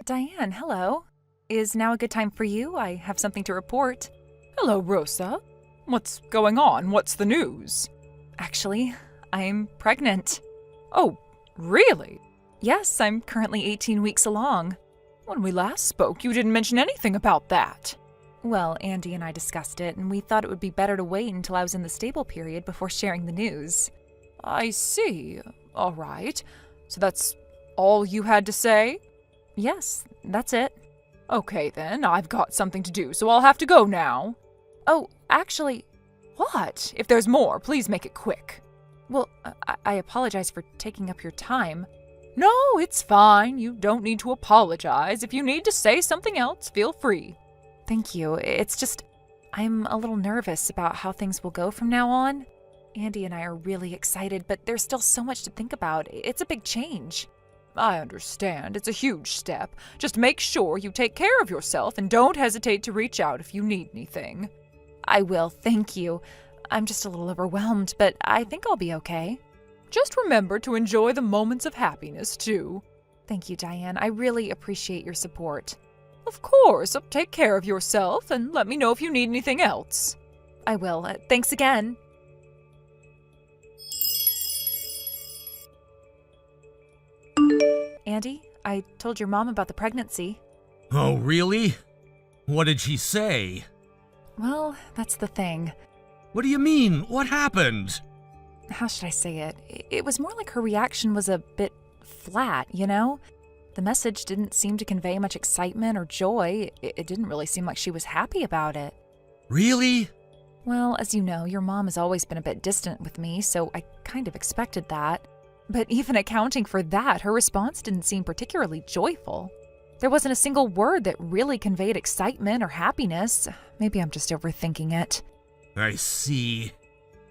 Diane, hello. Is now a good time for you? I have something to report. Hello, Rosa. What's going on? What's the news? Actually, I'm pregnant. Oh, really? Yes, I'm currently 18 weeks along. When we last spoke, you didn't mention anything about that. Well, Andy and I discussed it, and we thought it would be better to wait until I was in the stable period before sharing the news. I see. All right. So that's all you had to say? Yes, that's it. Okay then, I've got something to do, so I'll have to go now. Oh, actually... What? If there's more, please make it quick. Well, I apologize for taking up your time. No, it's fine. You don't need to apologize. If you need to say something else, feel free. Thank you. It's just, I'm a little nervous about how things will go from now on. Andy and I are really excited, but there's still so much to think about. It's a big change. I understand. It's a huge step. Just make sure you take care of yourself and don't hesitate to reach out if you need anything. I will, thank you. I'm just a little overwhelmed, but I think I'll be okay. Just remember to enjoy the moments of happiness, too. Thank you, Diane. I really appreciate your support. Of course. Take care of yourself and let me know if you need anything else. I will. Thanks again. Andy, I told your mom about the pregnancy. Oh, really? What did she say? Well, that's the thing. What do you mean? What happened? How should I say it? It was more like her reaction was a bit flat, you know? The message didn't seem to convey much excitement or joy. It didn't really seem like she was happy about it. Really? Well, as you know, your mom has always been a bit distant with me, so I kind of expected that. But even accounting for that, her response didn't seem particularly joyful. There wasn't a single word that really conveyed excitement or happiness. Maybe I'm just overthinking it. I see.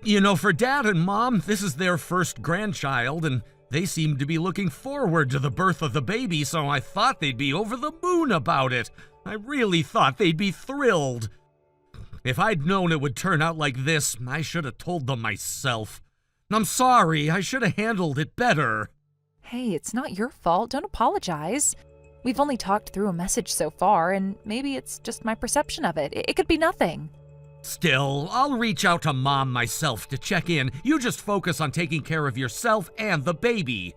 You know, for Dad and Mom, this is their first grandchild, and they seem to be looking forward to the birth of the baby, so I thought they'd be over the moon about it. I really thought they'd be thrilled. If I'd known it would turn out like this, I should have told them myself. I'm sorry, I should have handled it better. Hey, it's not your fault. Don't apologize. We've only talked through a message so far, and maybe it's just my perception of it. It could be nothing. Still, I'll reach out to Mom myself to check in. You just focus on taking care of yourself and the baby.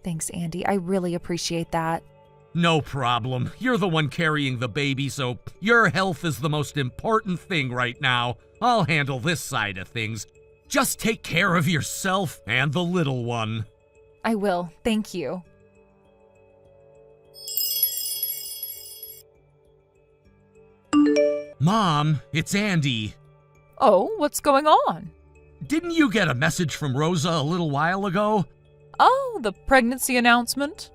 Thanks, Andy. I really appreciate that. No problem. You're the one carrying the baby, so your health is the most important thing right now. I'll handle this side of things. Just take care of yourself and the little one. I will. Thank you. Mom, it's Andy. Oh, what's going on? Didn't you get a message from Rosa a little while ago? Oh, the pregnancy announcement?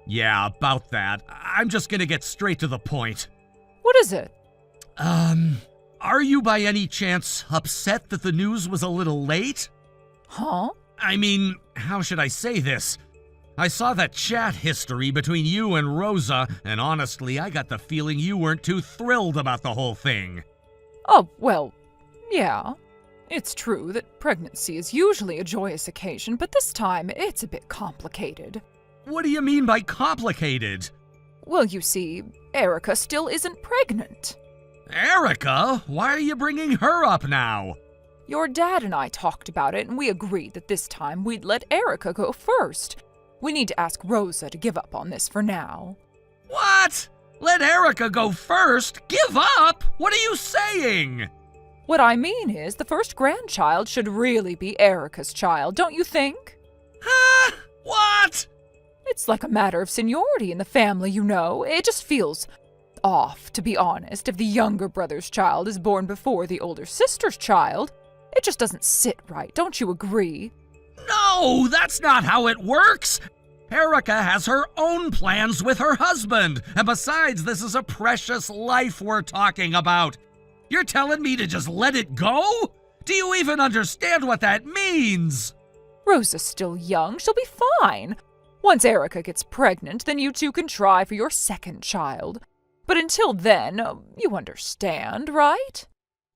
Yeah, about that. I'm just gonna get straight to the point. What is it? Are you by any chance upset that the news was a little late? Huh? I mean, how should I say this? I saw that chat history between you and Rosa, and honestly, I got the feeling you weren't too thrilled about the whole thing. Oh, well, yeah. It's true that pregnancy is usually a joyous occasion, but this time it's a bit complicated. What do you mean by complicated? Well, you see, Erica still isn't pregnant. Erica? Why are you bringing her up now? Your dad and I talked about it, and we agreed that this time we'd let Erica go first. We need to ask Rosa to give up on this for now. What? Let Erica go first? Give up? What are you saying? What I mean is, the first grandchild should really be Erica's child, don't you think? Huh? What? It's like a matter of seniority in the family, you know. It just feels off, to be honest, if the younger brother's child is born before the older sister's child. It just doesn't sit right, don't you agree? No, that's not how it works. Erica has her own plans with her husband, and besides, this is a precious life we're talking about. You're telling me to just let it go? Do you even understand what that means? Rosa's still young, she'll be fine. Once Erica gets pregnant, then you two can try for your second child. But until then, you understand, right?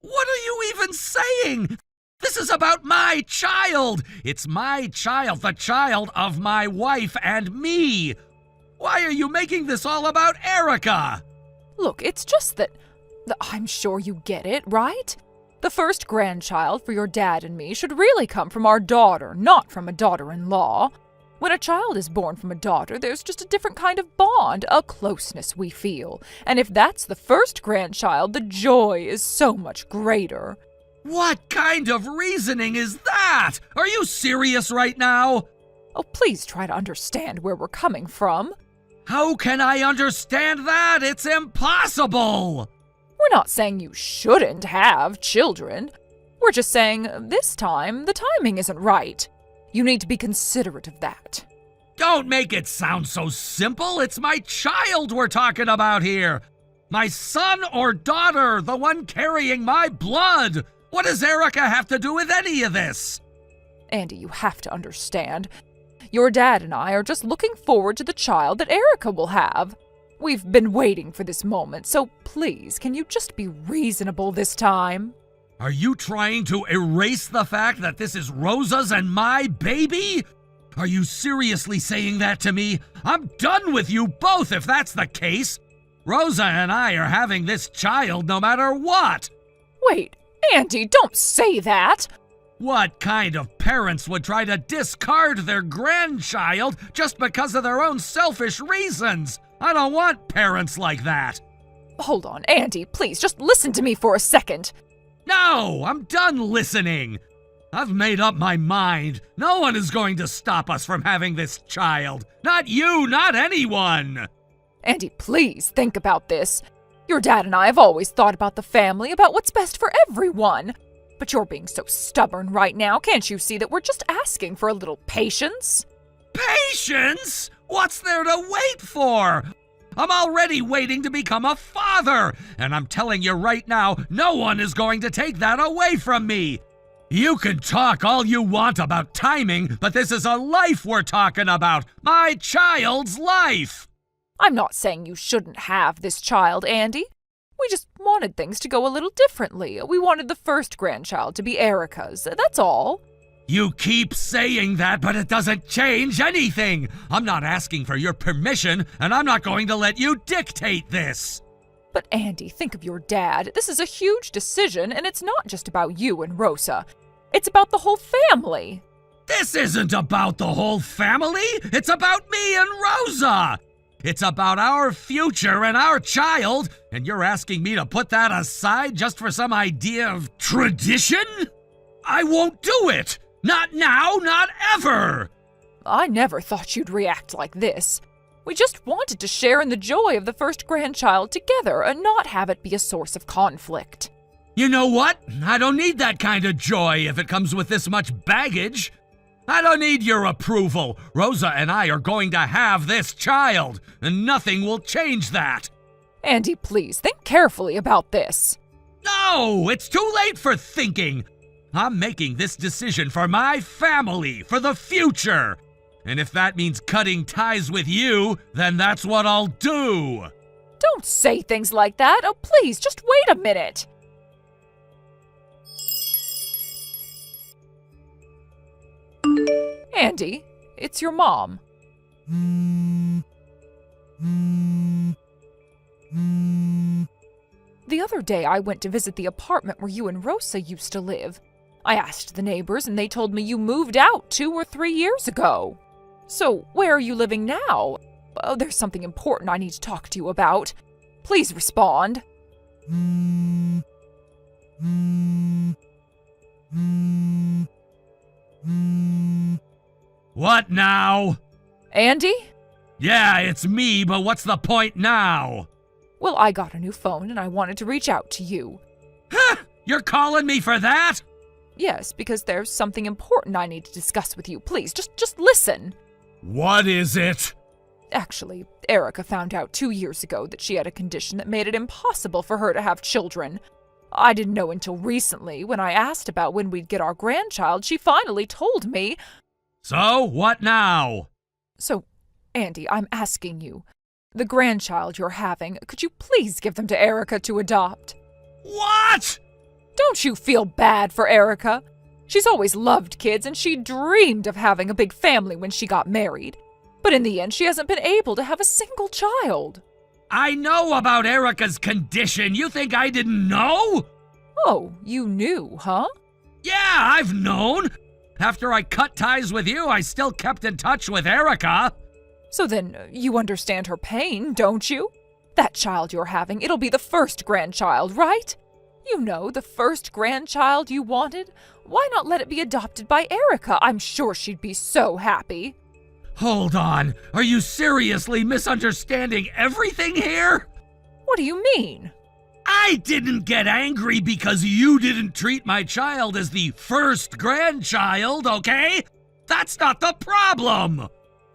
What are you even saying? This is about my child. It's my child, the child of my wife and me. Why are you making this all about Erica? Look, it's just that I'm sure you get it, right? The first grandchild for your dad and me should really come from our daughter, not from a daughter-in-law. When a child is born from a daughter, there's just a different kind of bond, a closeness we feel. And if that's the first grandchild, the joy is so much greater. What kind of reasoning is that? Are you serious right now? Oh, please try to understand where we're coming from. How can I understand that? It's impossible! We're not saying you shouldn't have children. We're just saying this time the timing isn't right. You need to be considerate of that. Don't make it sound so simple. It's my child we're talking about here. My son or daughter, the one carrying my blood. What does Erica have to do with any of this? Andy, you have to understand. Your dad and I are just looking forward to the child that Erica will have. We've been waiting for this moment, so please, can you just be reasonable this time? Are you trying to erase the fact that this is Rosa's and my baby? Are you seriously saying that to me? I'm done with you both if that's the case. Rosa and I are having this child no matter what. Wait, Andy, don't say that! What kind of parents would try to discard their grandchild just because of their own selfish reasons? I don't want parents like that. Hold on, Andy, please, just listen to me for a second. No, I'm done listening. I've made up my mind. No one is going to stop us from having this child. Not you, not anyone. Andy, please think about this. Your dad and I have always thought about the family, about what's best for everyone. But you're being so stubborn right now. Can't you see that we're just asking for a little patience? Patience? What's there to wait for? I'm already waiting to become a father, and I'm telling you right now, no one is going to take that away from me. You can talk all you want about timing, but this is a life we're talking about. My child's life. I'm not saying you shouldn't have this child, Andy. We just wanted things to go a little differently. We wanted the first grandchild to be Erica's, that's all. You keep saying that, but it doesn't change anything. I'm not asking for your permission, and I'm not going to let you dictate this. But Andy, think of your dad. This is a huge decision, and it's not just about you and Rosa. It's about the whole family. This isn't about the whole family. It's about me and Rosa. It's about our future and our child, and you're asking me to put that aside just for some idea of tradition? I won't do it. Not now, not ever! I never thought you'd react like this. We just wanted to share in the joy of the first grandchild together and not have it be a source of conflict. You know what? I don't need that kind of joy if it comes with this much baggage. I don't need your approval. Rosa and I are going to have this child, and nothing will change that. Andy, please, think carefully about this. No, it's too late for thinking. I'm making this decision for my family, for the future. And if that means cutting ties with you, then that's what I'll do. Don't say things like that. Oh, please, just wait a minute. Andy, it's your mom. The other day I went to visit the apartment where you and Rosa used to live. I asked the neighbors and they told me you moved out 2 or 3 years ago. So, where are you living now? Oh, there's something important I need to talk to you about. Please respond. What now? Andy? Yeah, it's me, but what's the point now? Well, I got a new phone and I wanted to reach out to you. Huh? You're calling me for that? Yes, because there's something important I need to discuss with you. Please, just listen. What is it? Actually, Erica found out 2 years ago that she had a condition that made it impossible for her to have children. I didn't know until recently. When I asked about when we'd get our grandchild, she finally told me. So, what now? So, Andy, I'm asking you. The grandchild you're having, could you please give them to Erica to adopt? What? Don't you feel bad for Erica? She's always loved kids and she dreamed of having a big family when she got married. But in the end, she hasn't been able to have a single child. I know about Erica's condition. You think I didn't know? Oh, you knew, huh? Yeah, I've known. After I cut ties with you, I still kept in touch with Erica. So then you understand her pain, don't you? That child you're having, it'll be the first grandchild, right? You know, the first grandchild you wanted. Why not let it be adopted by Erica? I'm sure she'd be so happy. Hold on. Are you seriously misunderstanding everything here? What do you mean? I didn't get angry because you didn't treat my child as the first grandchild, okay? That's not the problem.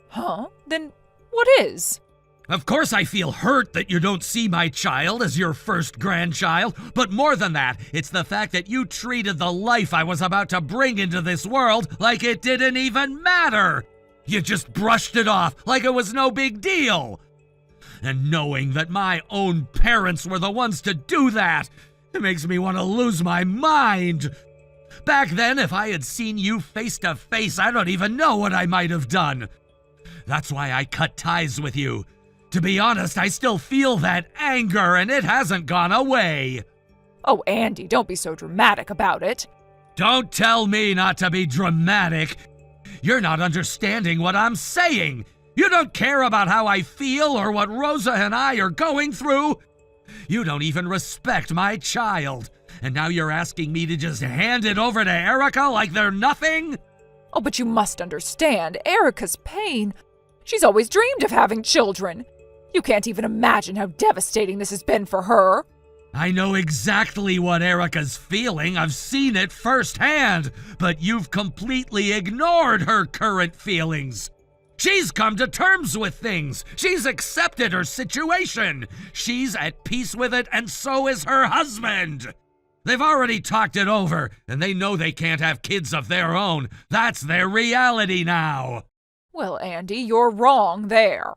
Huh? Then what is? Of course I feel hurt that you don't see my child as your first grandchild, but more than that, it's the fact that you treated the life I was about to bring into this world like it didn't even matter. You just brushed it off like it was no big deal. And knowing that my own parents were the ones to do that, it makes me want to lose my mind. Back then, if I had seen you face to face, I don't even know what I might have done. That's why I cut ties with you. To be honest, I still feel that anger, and it hasn't gone away. Oh, Andy, don't be so dramatic about it. Don't tell me not to be dramatic. You're not understanding what I'm saying. You don't care about how I feel or what Rosa and I are going through. You don't even respect my child. And now you're asking me to just hand it over to Erica like they're nothing? Oh, but you must understand Erica's pain. She's always dreamed of having children. You can't even imagine how devastating this has been for her. I know exactly what Erica's feeling. I've seen it firsthand. But you've completely ignored her current feelings. She's come to terms with things. She's accepted her situation. She's at peace with it, and so is her husband. They've already talked it over, and they know they can't have kids of their own. That's their reality now. Well, Andy, you're wrong there.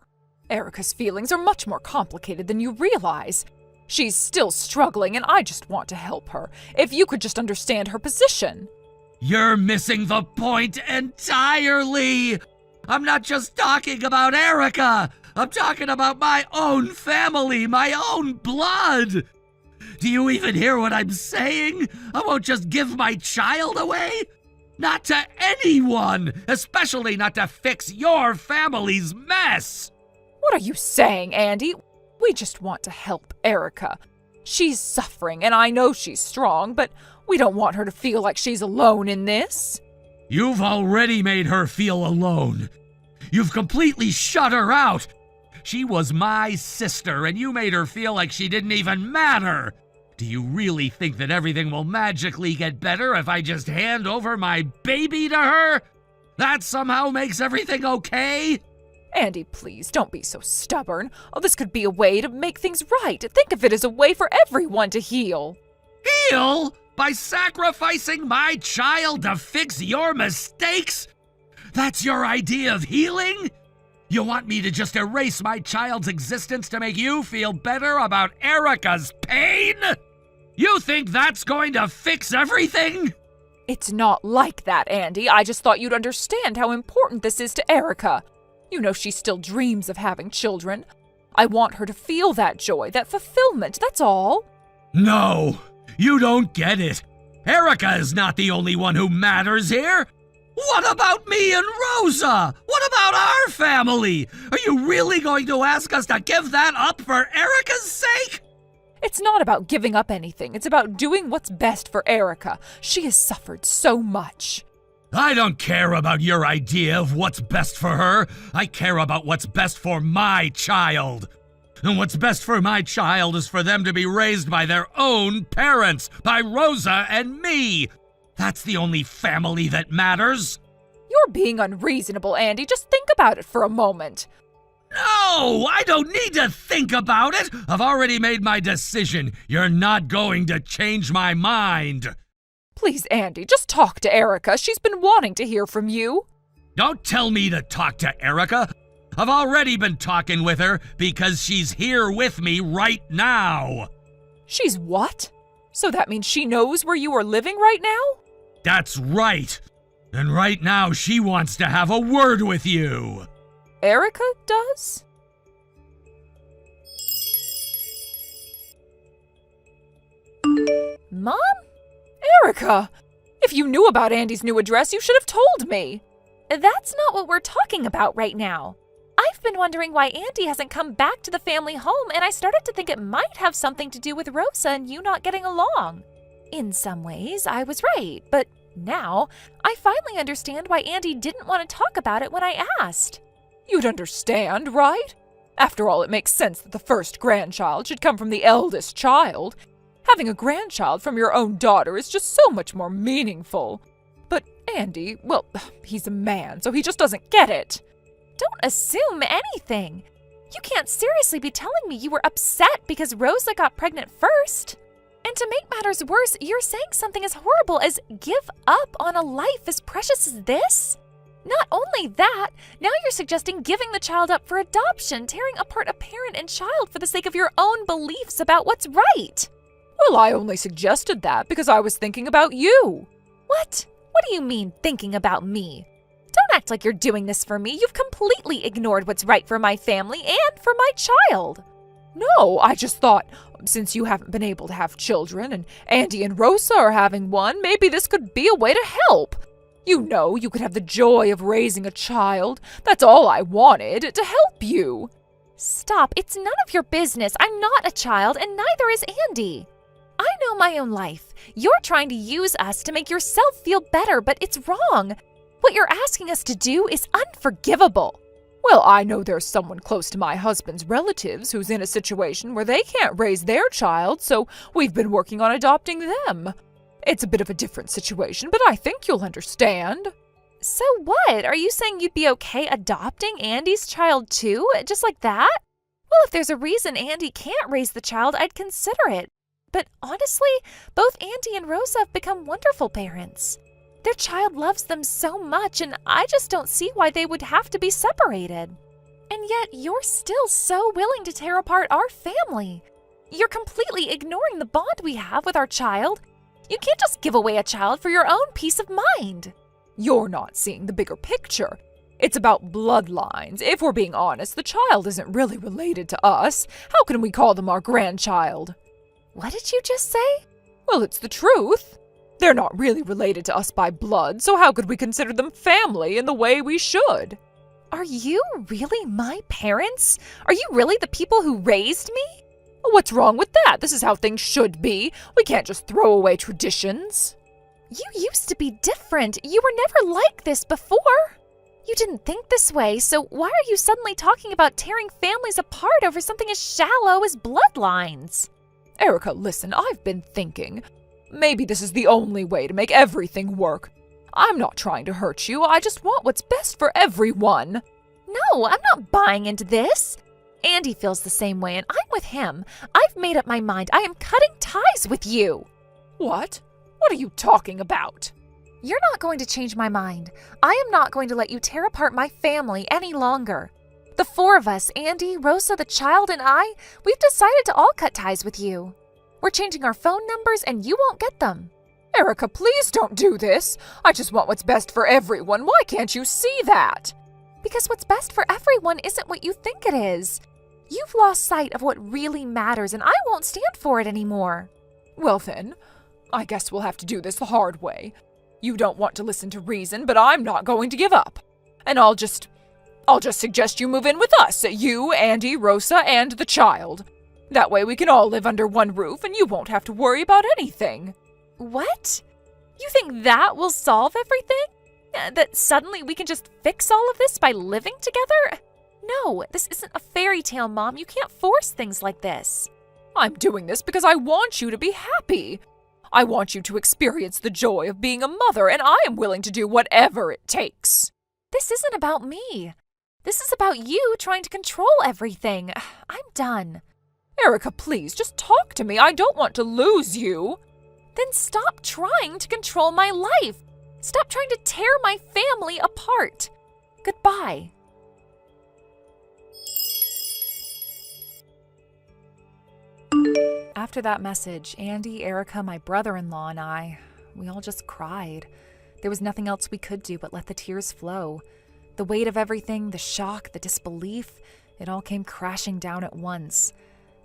Erica's feelings are much more complicated than you realize. She's still struggling, and I just want to help her. If you could just understand her position. You're missing the point entirely. I'm not just talking about Erica. I'm talking about my own family, my own blood. Do you even hear what I'm saying? I won't just give my child away. Not to anyone, especially not to fix your family's mess. What are you saying, Andy? We just want to help Erica. She's suffering, and I know she's strong, but we don't want her to feel like she's alone in this. You've already made her feel alone. You've completely shut her out. She was my sister, and you made her feel like she didn't even matter. Do you really think that everything will magically get better if I just hand over my baby to her? That somehow makes everything okay? Andy, please, don't be so stubborn. Oh, this could be a way to make things right. Think of it as a way for everyone to heal. Heal? By sacrificing my child to fix your mistakes? That's your idea of healing? You want me to just erase my child's existence to make you feel better about Erica's pain? You think that's going to fix everything? It's not like that, Andy. I just thought you'd understand how important this is to Erica. You know she still dreams of having children. I want her to feel that joy, that fulfillment, that's all. No, you don't get it. Erica is not the only one who matters here. What about me and Rosa? What about our family? Are you really going to ask us to give that up for Erica's sake? It's not about giving up anything. It's about doing what's best for Erica. She has suffered so much. I don't care about your idea of what's best for her. I care about what's best for my child. And what's best for my child is for them to be raised by their own parents, by Rosa and me. That's the only family that matters. You're being unreasonable, Andy. Just think about it for a moment. No, I don't need to think about it. I've already made my decision. You're not going to change my mind. Please, Andy, just talk to Erica. She's been wanting to hear from you. Don't tell me to talk to Erica. I've already been talking with her because she's here with me right now. She's what? So that means she knows where you are living right now? That's right. And right now she wants to have a word with you. Erica does? Mom? Erica! If you knew about Andy's new address, you should have told me. That's not what we're talking about right now. I've been wondering why Andy hasn't come back to the family home, and I started to think it might have something to do with Rosa and you not getting along. In some ways, I was right, but now I finally understand why Andy didn't want to talk about it when I asked. You'd understand, right? After all, it makes sense that the first grandchild should come from the eldest child. Having a grandchild from your own daughter is just so much more meaningful. But Andy, well, he's a man, so he just doesn't get it. Don't assume anything. You can't seriously be telling me you were upset because Rosa got pregnant first. And to make matters worse, you're saying something as horrible as give up on a life as precious as this? Not only that, now you're suggesting giving the child up for adoption, tearing apart a parent and child for the sake of your own beliefs about what's right. Well, I only suggested that because I was thinking about you. What? What do you mean, thinking about me? Don't act like you're doing this for me. You've completely ignored what's right for my family and for my child. No, I just thought, since you haven't been able to have children and Andy and Rosa are having one, maybe this could be a way to help. You know, you could have the joy of raising a child. That's all I wanted, to help you. Stop. It's none of your business. I'm not a child, and neither is Andy. I know my own life. You're trying to use us to make yourself feel better, but it's wrong. What you're asking us to do is unforgivable. Well, I know there's someone close to my husband's relatives who's in a situation where they can't raise their child, so we've been working on adopting them. It's a bit of a different situation, but I think you'll understand. So what? Are you saying you'd be okay adopting Andy's child too, just like that? Well, if there's a reason Andy can't raise the child, I'd consider it. But honestly, both Andy and Rosa have become wonderful parents. Their child loves them so much, and I just don't see why they would have to be separated. And yet, you're still so willing to tear apart our family. You're completely ignoring the bond we have with our child. You can't just give away a child for your own peace of mind. You're not seeing the bigger picture. It's about bloodlines. If we're being honest, the child isn't really related to us. How can we call them our grandchild? What did you just say? Well, it's the truth. They're not really related to us by blood, so how could we consider them family in the way we should? Are you really my parents? Are you really the people who raised me? What's wrong with that? This is how things should be. We can't just throw away traditions. You used to be different. You were never like this before. You didn't think this way, so why are you suddenly talking about tearing families apart over something as shallow as bloodlines? Erica, listen, I've been thinking. Maybe this is the only way to make everything work. I'm not trying to hurt you. I just want what's best for everyone. No, I'm not buying into this. Andy feels the same way, and I'm with him. I've made up my mind. I am cutting ties with you. What? What are you talking about? You're not going to change my mind. I am not going to let you tear apart my family any longer. The four of us, Andy, Rosa, the child, and I, we've decided to all cut ties with you. We're changing our phone numbers, and you won't get them. Erica, please don't do this. I just want what's best for everyone. Why can't you see that? Because what's best for everyone isn't what you think it is. You've lost sight of what really matters, and I won't stand for it anymore. Well then, I guess we'll have to do this the hard way. You don't want to listen to reason, but I'm not going to give up. And I'll just suggest you move in with us, you, Andy, Rosa, and the child. That way we can all live under one roof and you won't have to worry about anything. What? You think that will solve everything? That suddenly we can just fix all of this by living together? No, this isn't a fairy tale, Mom. You can't force things like this. I'm doing this because I want you to be happy. I want you to experience the joy of being a mother, and I am willing to do whatever it takes. This isn't about me. This is about you trying to control everything. I'm done. Erica, please, just talk to me. I don't want to lose you. Then stop trying to control my life. Stop trying to tear my family apart. Goodbye. After that message, Andy, Erica, my brother-in-law, and we all just cried. There was nothing else we could do but let the tears flow. The weight of everything, the shock, the disbelief, it all came crashing down at once.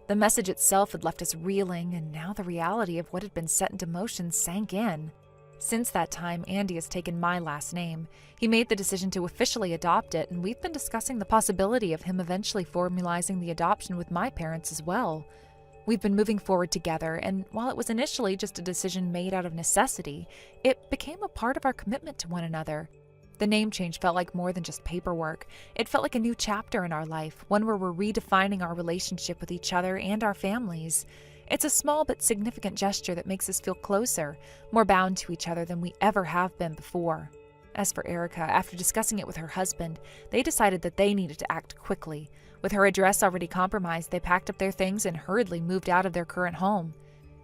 The message itself had left us reeling, and now the reality of what had been set into motion sank in. Since that time, Andy has taken my last name. He made the decision to officially adopt it, and we've been discussing the possibility of him eventually formalizing the adoption with my parents as well. We've been moving forward together, and while it was initially just a decision made out of necessity, it became a part of our commitment to one another. The name change felt like more than just paperwork. It felt like a new chapter in our life, one where we're redefining our relationship with each other and our families. It's a small but significant gesture that makes us feel closer, more bound to each other than we ever have been before. As for Erica, after discussing it with her husband, they decided that they needed to act quickly. With her address already compromised, they packed up their things and hurriedly moved out of their current home.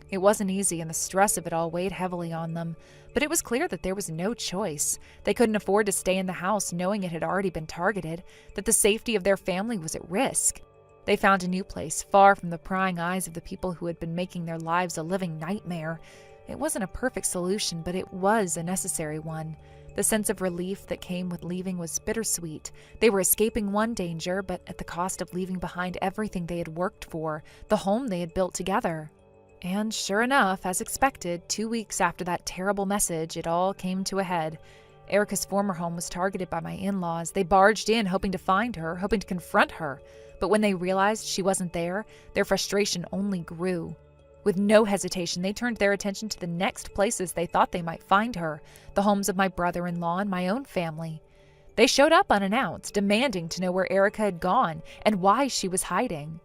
It wasn't easy, and the stress of it all weighed heavily on them, but it was clear that there was no choice. They couldn't afford to stay in the house knowing it had already been targeted, that the safety of their family was at risk. They found a new place, far from the prying eyes of the people who had been making their lives a living nightmare. It wasn't a perfect solution, but it was a necessary one. The sense of relief that came with leaving was bittersweet. They were escaping one danger, but at the cost of leaving behind everything they had worked for, the home they had built together. And sure enough, as expected, 2 weeks after that terrible message, it all came to a head. Erica's former home was targeted by my in-laws. They barged in, hoping to find her, hoping to confront her. But when they realized she wasn't there, their frustration only grew. With no hesitation, they turned their attention to the next places they thought they might find her, the homes of my brother-in-law and my own family. They showed up unannounced, demanding to know where Erica had gone and why she was hiding.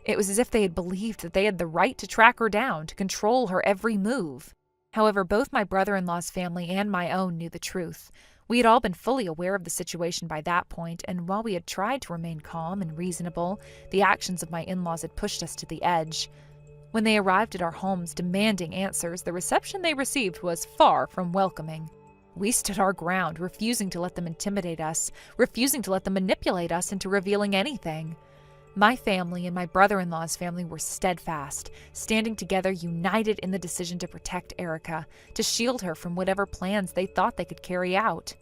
It was as if they had believed that they had the right to track her down, to control her every move. However, both my brother-in-law's family and my own knew the truth. We had all been fully aware of the situation by that point, and while we had tried to remain calm and reasonable, the actions of my in-laws had pushed us to the edge. When they arrived at our homes demanding answers, the reception they received was far from welcoming. We stood our ground, refusing to let them intimidate us, refusing to let them manipulate us into revealing anything. My family and my brother-in-law's family were steadfast, standing together united in the decision to protect Erica, to shield her from whatever plans they thought they could carry out.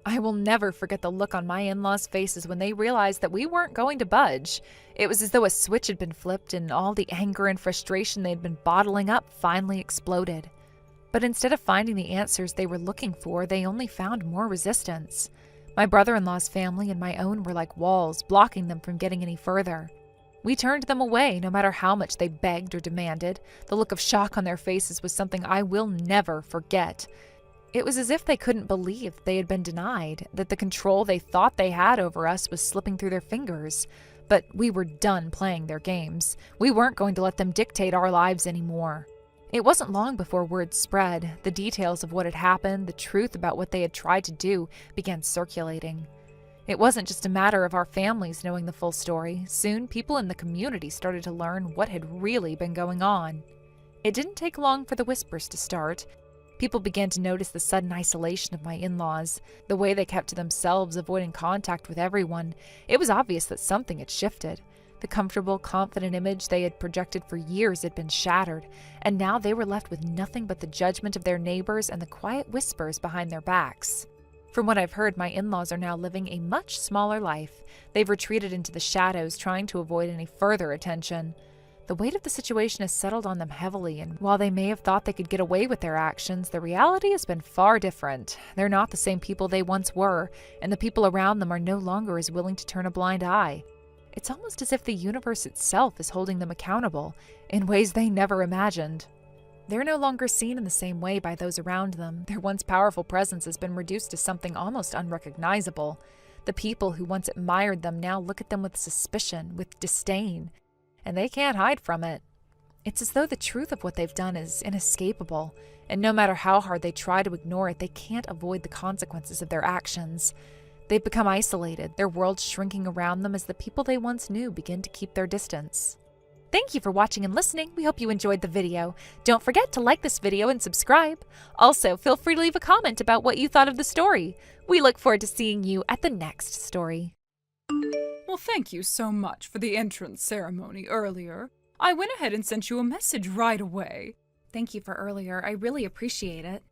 I will never forget the look on my in-laws' faces when they realized that we weren't going to budge. It was as though a switch had been flipped and all the anger and frustration they had been bottling up finally exploded. But instead of finding the answers they were looking for, they only found more resistance. My brother-in-law's family and my own were like walls, blocking them from getting any further. We turned them away no matter how much they begged or demanded. The look of shock on their faces was something I will never forget. It was as if they couldn't believe they had been denied, that the control they thought they had over us was slipping through their fingers. But we were done playing their games. We weren't going to let them dictate our lives anymore. It wasn't long before word spread. The details of what had happened, the truth about what they had tried to do, began circulating. It wasn't just a matter of our families knowing the full story. Soon, people in the community started to learn what had really been going on. It didn't take long for the whispers to start. People began to notice the sudden isolation of my in-laws, the way they kept to themselves, avoiding contact with everyone. It was obvious that something had shifted. The comfortable, confident image they had projected for years had been shattered, and now they were left with nothing but the judgment of their neighbors and the quiet whispers behind their backs. From what I've heard, my in-laws are now living a much smaller life. They've retreated into the shadows, trying to avoid any further attention. The weight of the situation has settled on them heavily, and while they may have thought they could get away with their actions, the reality has been far different. They're not the same people they once were, and the people around them are no longer as willing to turn a blind eye. It's almost as if the universe itself is holding them accountable in ways they never imagined. They're no longer seen in the same way by those around them. Their once powerful presence has been reduced to something almost unrecognizable. The people who once admired them now look at them with suspicion, with disdain, and they can't hide from it. It's as though the truth of what they've done is inescapable, and no matter how hard they try to ignore it, they can't avoid the consequences of their actions. They've become isolated, their world shrinking around them as the people they once knew begin to keep their distance. Thank you for watching and listening. We hope you enjoyed the video. Don't forget to like this video and subscribe. Also, feel free to leave a comment about what you thought of the story. We look forward to seeing you at the next story. Well, thank you so much for the entrance ceremony earlier. I went ahead and sent you a message right away. Thank you for earlier. I really appreciate it.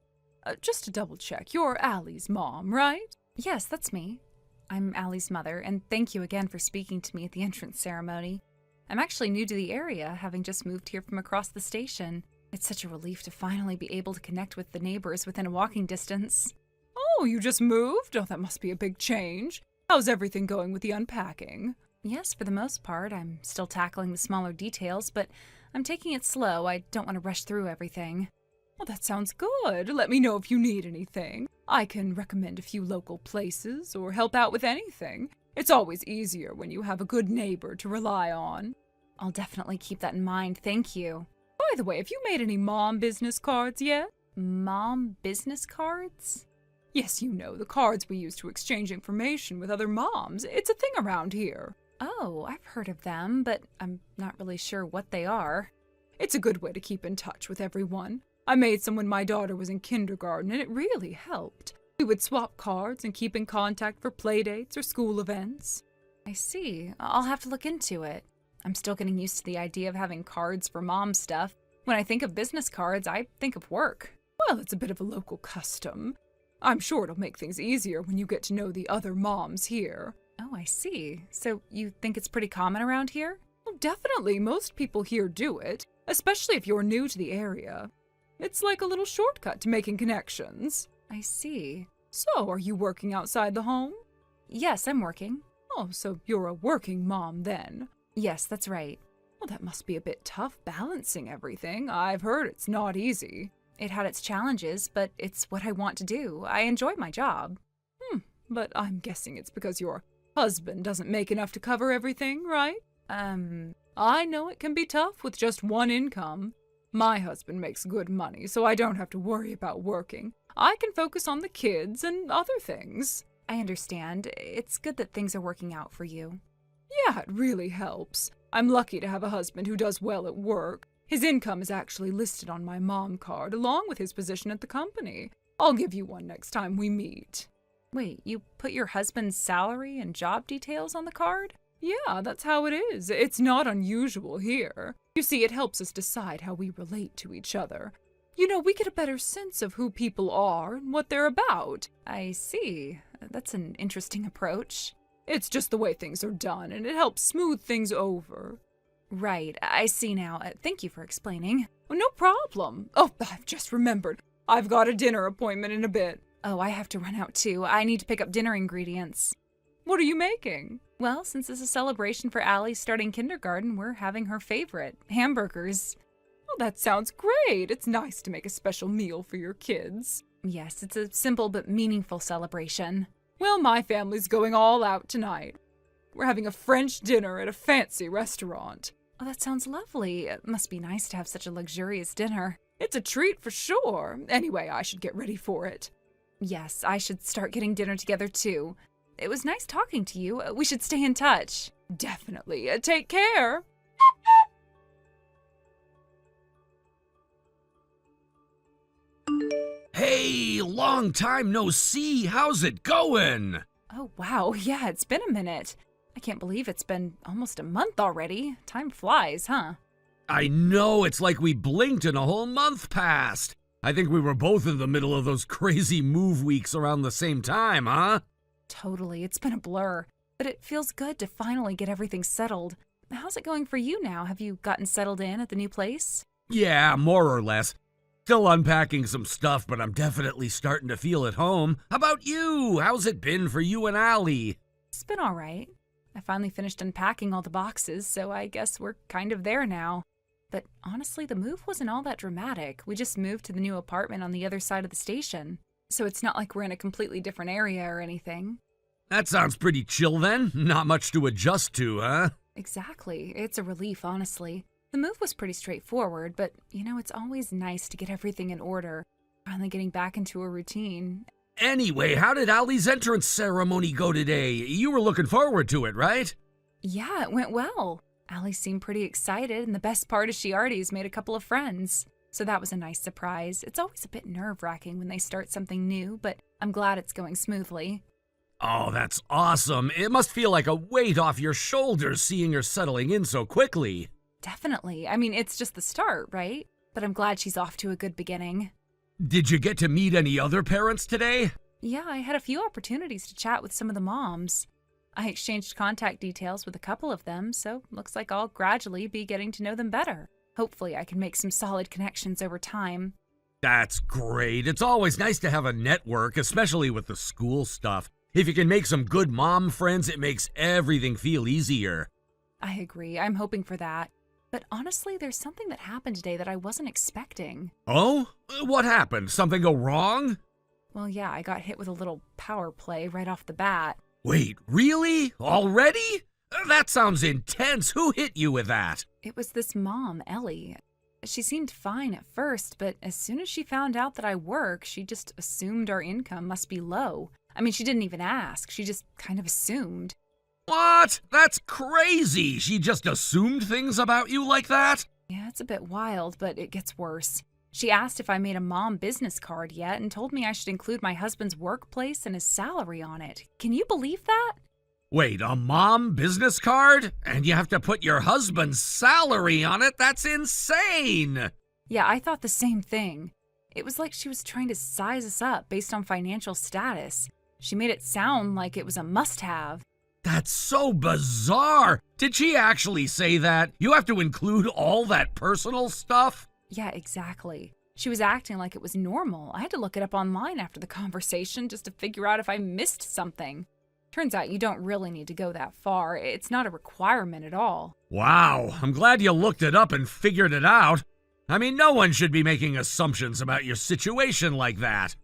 Just to double check, you're Allie's mom, right? Yes, that's me. I'm Allie's mother, and thank you again for speaking to me at the entrance ceremony. I'm actually new to the area, having just moved here from across the station. It's such a relief to finally be able to connect with the neighbors within a walking distance. Oh, you just moved? Oh, that must be a big change. How's everything going with the unpacking? Yes, for the most part. I'm still tackling the smaller details, but I'm taking it slow. I don't want to rush through everything. Well, that sounds good. Let me know if you need anything. I can recommend a few local places or help out with anything. It's always easier when you have a good neighbor to rely on. I'll definitely keep that in mind, thank you. By the way, have you made any mom business cards yet? Mom business cards? Yes, you know, the cards we use to exchange information with other moms. It's a thing around here. Oh, I've heard of them, but I'm not really sure what they are. It's a good way to keep in touch with everyone. I made some when my daughter was in kindergarten, and it really helped. We would swap cards and keep in contact for playdates or school events. I see. I'll have to look into it. I'm still getting used to the idea of having cards for mom stuff. When I think of business cards, I think of work. Well, it's a bit of a local custom. I'm sure it'll make things easier when you get to know the other moms here. Oh, I see. So you think it's pretty common around here? Well, definitely. Most people here do it, especially if you're new to the area. It's like a little shortcut to making connections. I see. So, are you working outside the home? Yes, I'm working. Oh, so you're a working mom then? Yes, that's right. Well, that must be a bit tough balancing everything. I've heard it's not easy. It had its challenges, but it's what I want to do. I enjoy my job. But I'm guessing it's because your husband doesn't make enough to cover everything, right? I know it can be tough with just one income. My husband makes good money, so I don't have to worry about working. I can focus on the kids and other things. I understand. It's good that things are working out for you. Yeah, it really helps. I'm lucky to have a husband who does well at work. His income is actually listed on my mom card, along with his position at the company. I'll give you one next time we meet. Wait, you put your husband's salary and job details on the card? Yeah, that's how it is. It's not unusual here. You see, it helps us decide how we relate to each other. You know, we get a better sense of who people are and what they're about. I see. That's an interesting approach. It's just the way things are done, and it helps smooth things over. Right, I see now. Thank you for explaining. Oh, no problem. Oh, I've just remembered. I've got a dinner appointment in a bit. Oh, I have to run out too. I need to pick up dinner ingredients. What are you making? Well, since it's a celebration for Allie starting kindergarten, we're having her favorite, hamburgers. Oh, that sounds great. It's nice to make a special meal for your kids. Yes, it's a simple but meaningful celebration. Well, my family's going all out tonight. We're having a French dinner at a fancy restaurant. Oh, that sounds lovely. It must be nice to have such a luxurious dinner. It's a treat for sure. Anyway, I should get ready for it. Yes, I should start getting dinner together too. It was nice talking to you. We should stay in touch. Definitely. Take care. Hey, long time no see. How's it going? Oh, wow. Yeah, it's been a minute. I can't believe it's been almost a month already. Time flies, huh? I know, it's like we blinked and a whole month passed. I think we were both in the middle of those crazy move weeks around the same time, huh? Totally. It's been a blur. But it feels good to finally get everything settled. How's it going for you now? Have you gotten settled in at the new place? Yeah, more or less. Still unpacking some stuff, but I'm definitely starting to feel at home. How about you? How's it been for you and Allie? It's been all right. I finally finished unpacking all the boxes, so I guess we're kind of there now. But honestly, the move wasn't all that dramatic. We just moved to the new apartment on the other side of the station. So it's not like we're in a completely different area or anything. That sounds pretty chill then. Not much to adjust to, huh? Exactly. It's a relief, honestly. The move was pretty straightforward, but, it's always nice to get everything in order. Finally getting back into a routine. Anyway, how did Allie's entrance ceremony go today? You were looking forward to it, right? Yeah, it went well. Allie seemed pretty excited, and the best part is she already has made a couple of friends. So that was a nice surprise. It's always a bit nerve-wracking when they start something new, but I'm glad it's going smoothly. Oh, that's awesome. It must feel like a weight off your shoulders seeing her settling in so quickly. Definitely. I mean, it's just the start, right? But I'm glad she's off to a good beginning. Did you get to meet any other parents today? Yeah, I had a few opportunities to chat with some of the moms. I exchanged contact details with a couple of them, so looks like I'll gradually be getting to know them better. Hopefully, I can make some solid connections over time. That's great. It's always nice to have a network, especially with the school stuff. If you can make some good mom friends, it makes everything feel easier. I agree. I'm hoping for that. But honestly, there's something that happened today that I wasn't expecting. Oh? What happened? Something go wrong? Well, yeah, I got hit with a little power play right off the bat. Wait, really? Already? That sounds intense. Who hit you with that? It was this mom, Ellie. She seemed fine at first, but as soon as she found out that I work, she just assumed our income must be low. I mean, she didn't even ask. She just kind of assumed. What? That's crazy. She just assumed things about you like that? Yeah, it's a bit wild, but it gets worse. She asked if I made a mom business card yet and told me I should include my husband's workplace and his salary on it. Can you believe that? Wait, a mom business card? And you have to put your husband's salary on it? That's insane! Yeah, I thought the same thing. It was like she was trying to size us up based on financial status. She made it sound like it was a must-have. That's so bizarre! Did she actually say that? You have to include all that personal stuff? Yeah, exactly. She was acting like it was normal. I had to look it up online after the conversation just to figure out if I missed something. Turns out you don't really need to go that far. It's not a requirement at all. Wow, I'm glad you looked it up and figured it out. I mean, no one should be making assumptions about your situation like that.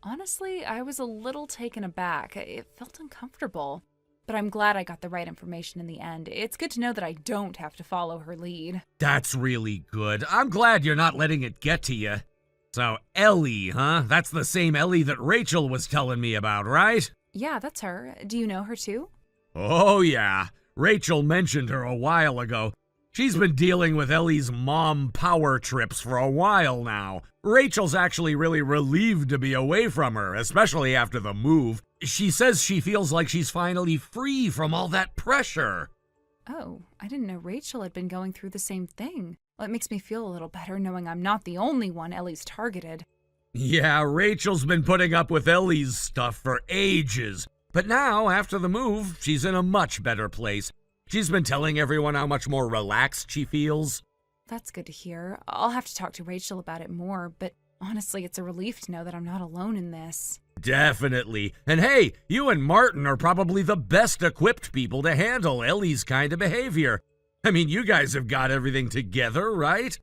Honestly, I was a little taken aback. It felt uncomfortable. But I'm glad I got the right information in the end. It's good to know that I don't have to follow her lead. That's really good. I'm glad you're not letting it get to you. So, Ellie, huh? That's the same Ellie that Rachel was telling me about, right? Yeah, that's her. Do you know her too? Oh, yeah. Rachel mentioned her a while ago. She's been dealing with Ellie's mom power trips for a while now. Rachel's actually really relieved to be away from her, especially after the move. She says she feels like she's finally free from all that pressure. Oh, I didn't know Rachel had been going through the same thing. Well, it makes me feel a little better knowing I'm not the only one Ellie's targeted. Yeah, Rachel's been putting up with Ellie's stuff for ages. But now, after the move, she's in a much better place. She's been telling everyone how much more relaxed she feels. That's good to hear. I'll have to talk to Rachel about it more, but honestly, it's a relief to know that I'm not alone in this. Definitely. And hey, you and Martin are probably the best equipped people to handle Ellie's kind of behavior. I mean, you guys have got everything together, right?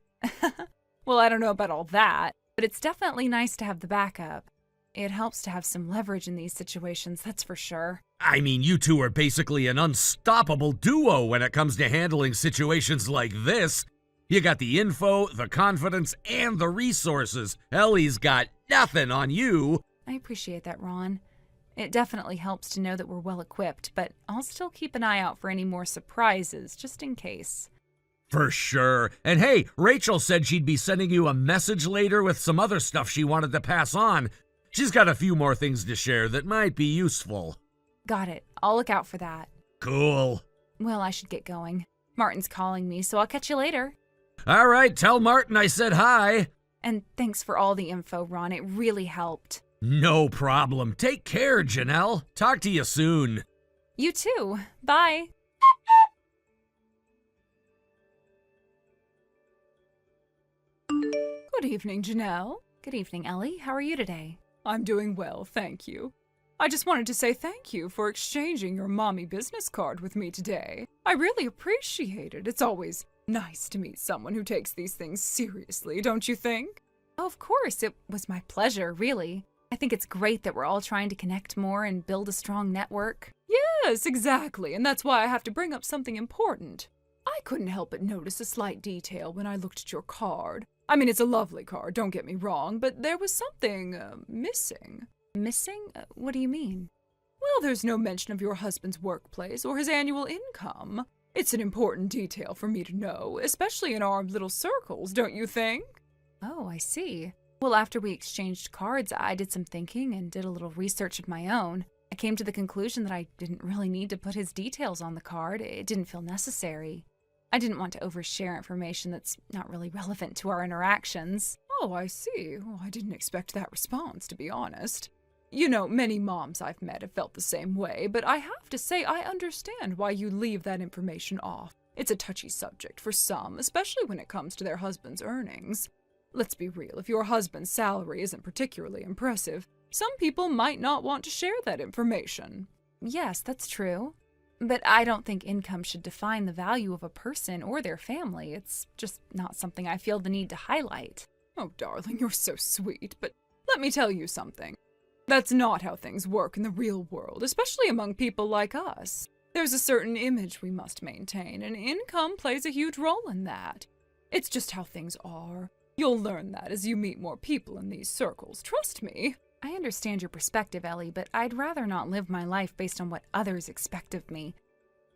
Well, I don't know about all that, but it's definitely nice to have the backup. It helps to have some leverage in these situations, that's for sure. I mean, you two are basically an unstoppable duo when it comes to handling situations like this. You got the info, the confidence, and the resources. Ellie's got nothing on you. I appreciate that, Ron. It definitely helps to know that we're well equipped, but I'll still keep an eye out for any more surprises, just in case. For sure. And hey, Rachel said she'd be sending you a message later with some other stuff she wanted to pass on. She's got a few more things to share that might be useful. Got it. I'll look out for that. Cool. Well, I should get going. Martin's calling me, so I'll catch you later. All right, tell Martin I said hi. And thanks for all the info, Ron. It really helped. No problem. Take care, Janelle. Talk to you soon. You too. Bye. Good evening, Janelle. Good evening, Ellie. How are you today? I'm doing well, thank you. I just wanted to say thank you for exchanging your mommy business card with me today. I really appreciate it. It's always nice to meet someone who takes these things seriously, don't you think? Oh, of course. It was my pleasure, really. I think it's great that we're all trying to connect more and build a strong network. Yes, exactly, and that's why I have to bring up something important. I couldn't help but notice a slight detail when I looked at your card. I mean, it's a lovely card, don't get me wrong, but there was something missing. Missing? What do you mean? Well, there's no mention of your husband's workplace or his annual income. It's an important detail for me to know, especially in our little circles, don't you think? Oh, I see. Well, after we exchanged cards, I did some thinking and did a little research of my own. I came to the conclusion that I didn't really need to put his details on the card. It didn't feel necessary. I didn't want to overshare information that's not really relevant to our interactions. Oh, I see. Oh, I didn't expect that response, to be honest. You know, many moms I've met have felt the same way, but I have to say I understand why you leave that information off. It's a touchy subject for some, especially when it comes to their husband's earnings. Let's be real, if your husband's salary isn't particularly impressive, some people might not want to share that information. Yes, that's true. But I don't think income should define the value of a person or their family. It's just not something I feel the need to highlight. Oh, darling, you're so sweet, but let me tell you something. That's not how things work in the real world, especially among people like us. There's a certain image we must maintain, and income plays a huge role in that. It's just how things are. You'll learn that as you meet more people in these circles, trust me. I understand your perspective, Ellie, but I'd rather not live my life based on what others expect of me.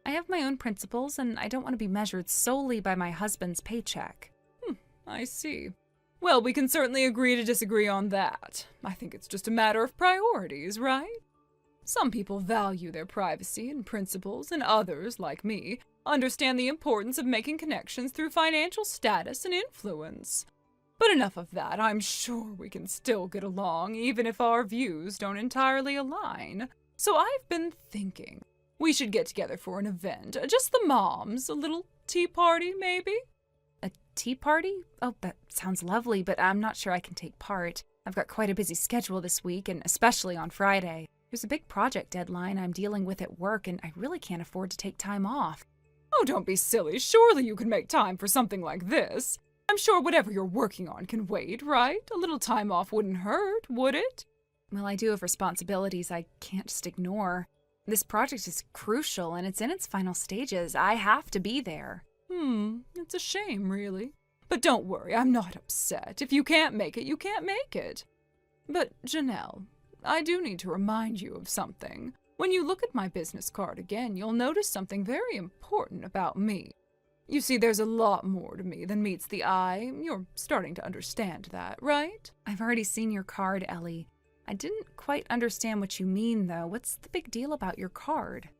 I have my own principles, and I don't want to be measured solely by my husband's paycheck. I see. Well, we can certainly agree to disagree on that. I think it's just a matter of priorities, right? Some people value their privacy and principles, and others, like me, understand the importance of making connections through financial status and influence. But enough of that, I'm sure we can still get along, even if our views don't entirely align. So I've been thinking, we should get together for an event, just the moms, a little tea party, maybe? A tea party? Oh, that sounds lovely, but I'm not sure I can take part. I've got quite a busy schedule this week, and especially on Friday. There's a big project deadline I'm dealing with at work, and I really can't afford to take time off. Oh, don't be silly. Surely you can make time for something like this. I'm sure whatever you're working on can wait, right? A little time off wouldn't hurt, would it? Well, I do have responsibilities I can't just ignore. This project is crucial, and it's in its final stages. I have to be there. It's a shame, really. But don't worry, I'm not upset. If you can't make it, you can't make it. But, Janelle, I do need to remind you of something. When you look at my business card again, you'll notice something very important about me. You see, there's a lot more to me than meets the eye. You're starting to understand that, right? I've already seen your card, Ellie. I didn't quite understand what you mean, though. What's the big deal about your card?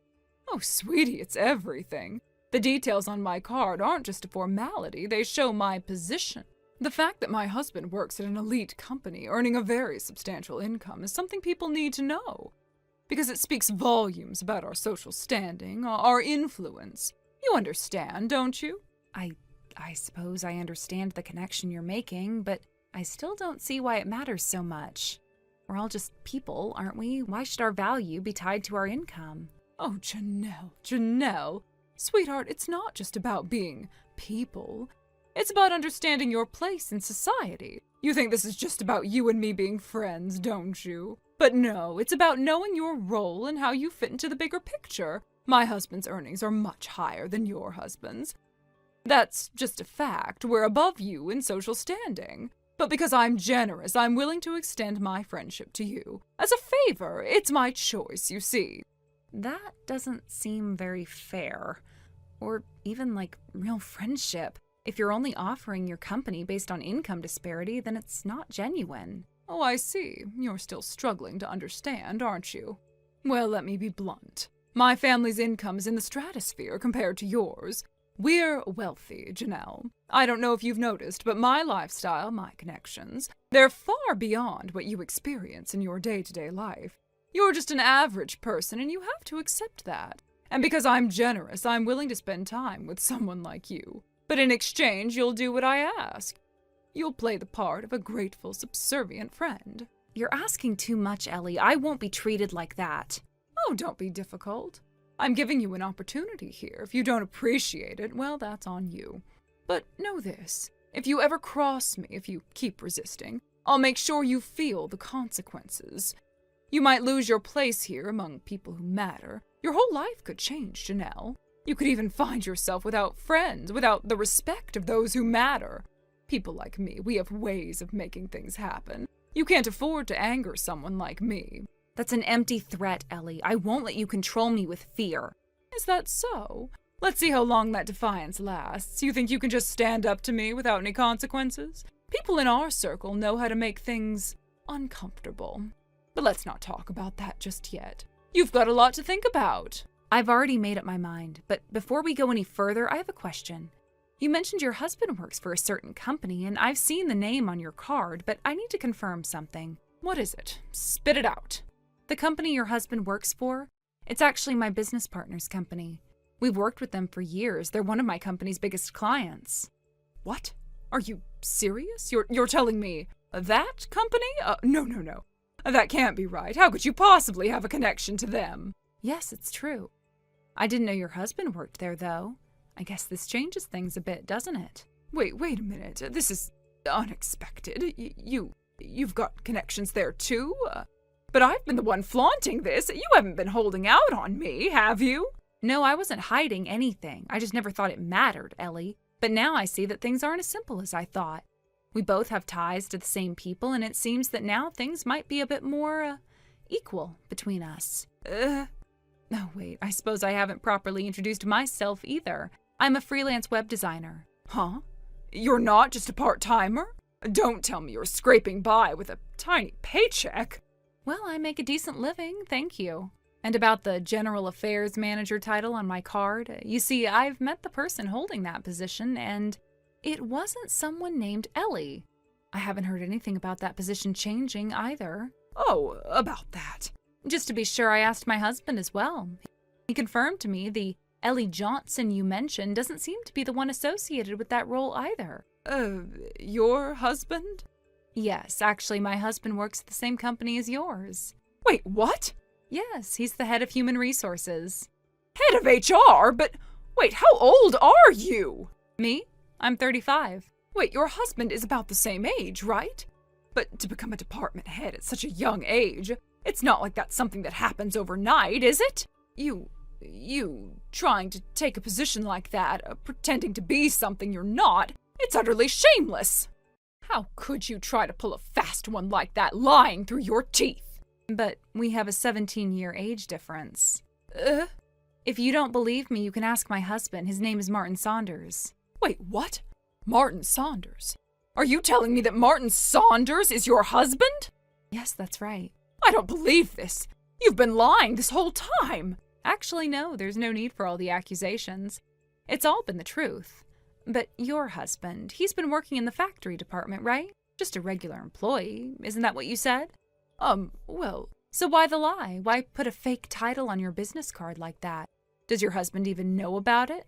Oh, sweetie, it's everything. The details on my card aren't just a formality, they show my position. The fact that my husband works at an elite company, earning a very substantial income, is something people need to know. Because it speaks volumes about our social standing, our influence. You understand, don't you? I suppose I understand the connection you're making, but I still don't see why it matters so much. We're all just people, aren't we? Why should our value be tied to our income? Oh, Janelle. Sweetheart, it's not just about being people. It's about understanding your place in society. You think this is just about you and me being friends, don't you? But no, it's about knowing your role and how you fit into the bigger picture. My husband's earnings are much higher than your husband's. That's just a fact. We're above you in social standing. But because I'm generous, I'm willing to extend my friendship to you. As a favor, it's my choice, you see. That doesn't seem very fair. Or even like real friendship. If you're only offering your company based on income disparity, then it's not genuine. Oh, I see. You're still struggling to understand, aren't you? Well, let me be blunt. My family's income is in the stratosphere compared to yours. We're wealthy, Janelle. I don't know if you've noticed, but my lifestyle, my connections, they're far beyond what you experience in your day-to-day life. You're just an average person, and you have to accept that. And because I'm generous, I'm willing to spend time with someone like you. But in exchange, you'll do what I ask. You'll play the part of a grateful, subservient friend. You're asking too much, Ellie. I won't be treated like that. Oh, don't be difficult. I'm giving you an opportunity here. If you don't appreciate it, well, that's on you. But know this. If you ever cross me, if you keep resisting, I'll make sure you feel the consequences. You might lose your place here among people who matter. Your whole life could change, Janelle. You could even find yourself without friends, without the respect of those who matter. People like me, we have ways of making things happen. You can't afford to anger someone like me. That's an empty threat, Ellie. I won't let you control me with fear. Is that so? Let's see how long that defiance lasts. You think you can just stand up to me without any consequences? People in our circle know how to make things uncomfortable. But let's not talk about that just yet. You've got a lot to think about. I've already made up my mind, but before we go any further, I have a question. You mentioned your husband works for a certain company, and I've seen the name on your card, but I need to confirm something. What is it? Spit it out. The company your husband works for, it's actually my business partner's company. We've worked with them for years. They're one of my company's biggest clients. What? Are you serious? You're telling me that company? No. That can't be right. How could you possibly have a connection to them? Yes, it's true. I didn't know your husband worked there, though. I guess this changes things a bit, doesn't it? Wait a minute. This is unexpected. You've got connections there too? But I've been the one flaunting this. You haven't been holding out on me, have you? No, I wasn't hiding anything. I just never thought it mattered, Ellie. But now I see that things aren't as simple as I thought. We both have ties to the same people, and it seems that now things might be a bit more, equal between us. Oh, wait, I suppose I haven't properly introduced myself either. I'm a freelance web designer. Huh? You're not just a part-timer? Don't tell me you're scraping by with a tiny paycheck. Well, I make a decent living, thank you. And about the General Affairs Manager title on my card, you see, I've met the person holding that position, and it wasn't someone named Ellie. I haven't heard anything about that position changing either. Oh, about that. Just to be sure, I asked my husband as well. He confirmed to me the Ellie Johnson you mentioned doesn't seem to be the one associated with that role either. Your husband? Yes, actually, my husband works at the same company as yours. Wait, what? Yes, he's the head of human resources. Head of HR? But wait, how old are you? Me? I'm 35. Wait, your husband is about the same age, right? But to become a department head at such a young age, it's not like that's something that happens overnight, is it? You trying to take a position like that, pretending to be something you're not, it's utterly shameless. How could you try to pull a fast one like that, lying through your teeth? But we have a 17-year age difference. If you don't believe me, you can ask my husband. His name is Martin Saunders. Wait, what? Martin Saunders? Are you telling me that Martin Saunders is your husband? Yes, that's right. I don't believe this. You've been lying this whole time. Actually, no, there's no need for all the accusations. It's all been the truth. But your husband, he's been working in the factory department, right? Just a regular employee. Isn't that what you said? Well... So why the lie? Why put a fake title on your business card like that? Does your husband even know about it?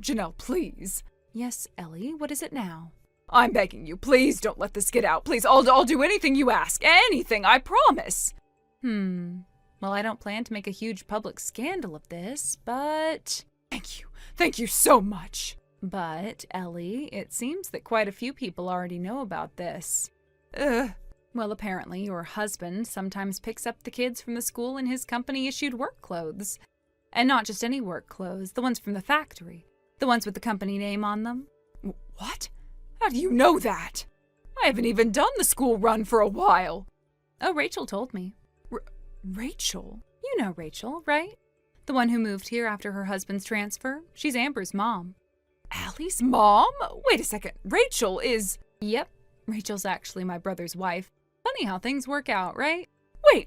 Janelle, please. Yes, Ellie, what is it now? I'm begging you, please don't let this get out. Please, I'll do anything you ask. Anything, I promise. Well, I don't plan to make a huge public scandal of this, but... Thank you so much. But, Ellie, it seems that quite a few people already know about this. Well, apparently your husband sometimes picks up the kids from the school in his company-issued work clothes. And not just any work clothes, the ones from the factory. The ones with the company name on them. What? How do you know that? I haven't even done the school run for a while. Oh, Rachel told me. Rachel? You know Rachel, right? The one who moved here after her husband's transfer. She's Amber's mom. Allie's mom? Wait a second. Rachel is... Yep. Rachel's actually my brother's wife. Funny how things work out, right?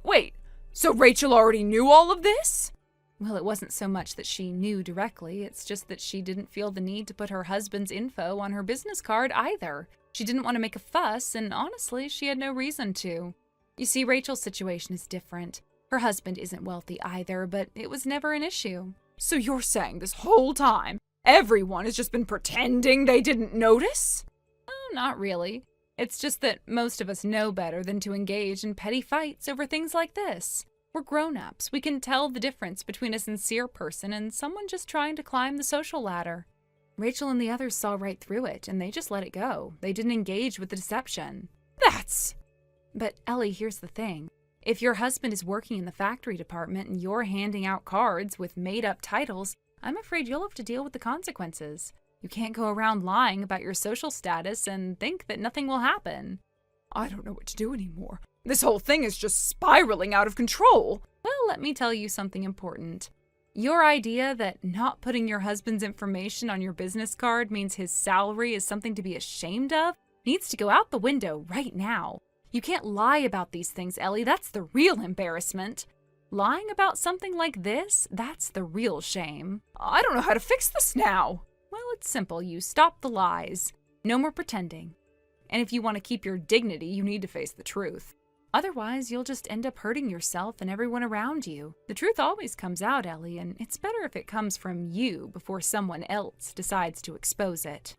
Wait. So Rachel already knew all of this? Well, it wasn't so much that she knew directly. It's just that she didn't feel the need to put her husband's info on her business card either. She didn't want to make a fuss, and honestly, she had no reason to. You see, Rachel's situation is different. Her husband isn't wealthy either, but it was never an issue. So you're saying this whole time, everyone has just been pretending they didn't notice? Oh, not really. It's just that most of us know better than to engage in petty fights over things like this. We're grown-ups. We can tell the difference between a sincere person and someone just trying to climb the social ladder. Rachel and the others saw right through it, and they just let it go. They didn't engage with the deception. But, Ellie, here's the thing. If your husband is working in the factory department and you're handing out cards with made-up titles, I'm afraid you'll have to deal with the consequences. You can't go around lying about your social status and think that nothing will happen. I don't know what to do anymore. This whole thing is just spiraling out of control. Well, let me tell you something important. Your idea that not putting your husband's information on your business card means his salary is something to be ashamed of needs to go out the window right now. You can't lie about these things, Ellie. That's the real embarrassment. Lying about something like this, that's the real shame. I don't know how to fix this now. Well, it's simple. You stop the lies. No more pretending. And if you want to keep your dignity, you need to face the truth. Otherwise, you'll just end up hurting yourself and everyone around you. The truth always comes out, Ellie, and it's better if it comes from you before someone else decides to expose it.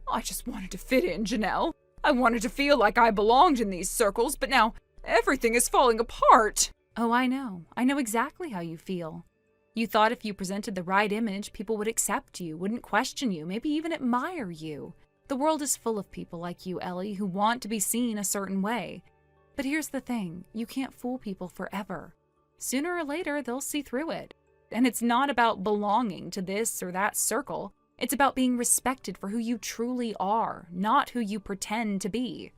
I just wanted to fit in, Janelle. I wanted to feel like I belonged in these circles, but now everything is falling apart. Oh, I know. I know exactly how you feel. You thought if you presented the right image, people would accept you, wouldn't question you, maybe even admire you. The world is full of people like you, Ellie, who want to be seen a certain way. But here's the thing, you can't fool people forever. Sooner or later, they'll see through it. And it's not about belonging to this or that circle. It's about being respected for who you truly are, not who you pretend to be.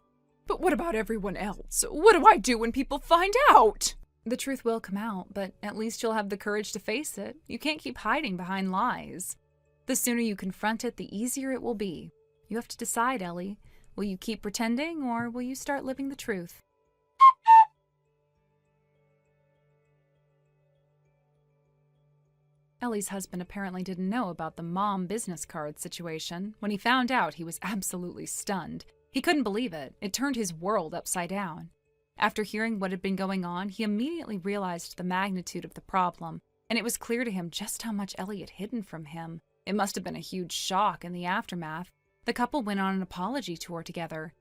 But what about everyone else? What do I do when people find out? The truth will come out, but at least you'll have the courage to face it. You can't keep hiding behind lies. The sooner you confront it, the easier it will be. You have to decide, Ellie. Will you keep pretending, or will you start living the truth? Ellie's husband apparently didn't know about the mom business card situation. When he found out, he was absolutely stunned. He couldn't believe it. It turned his world upside down. After hearing what had been going on, he immediately realized the magnitude of the problem, and it was clear to him just how much Ellie had hidden from him. It must have been a huge shock in the aftermath. The couple went on an apology tour together.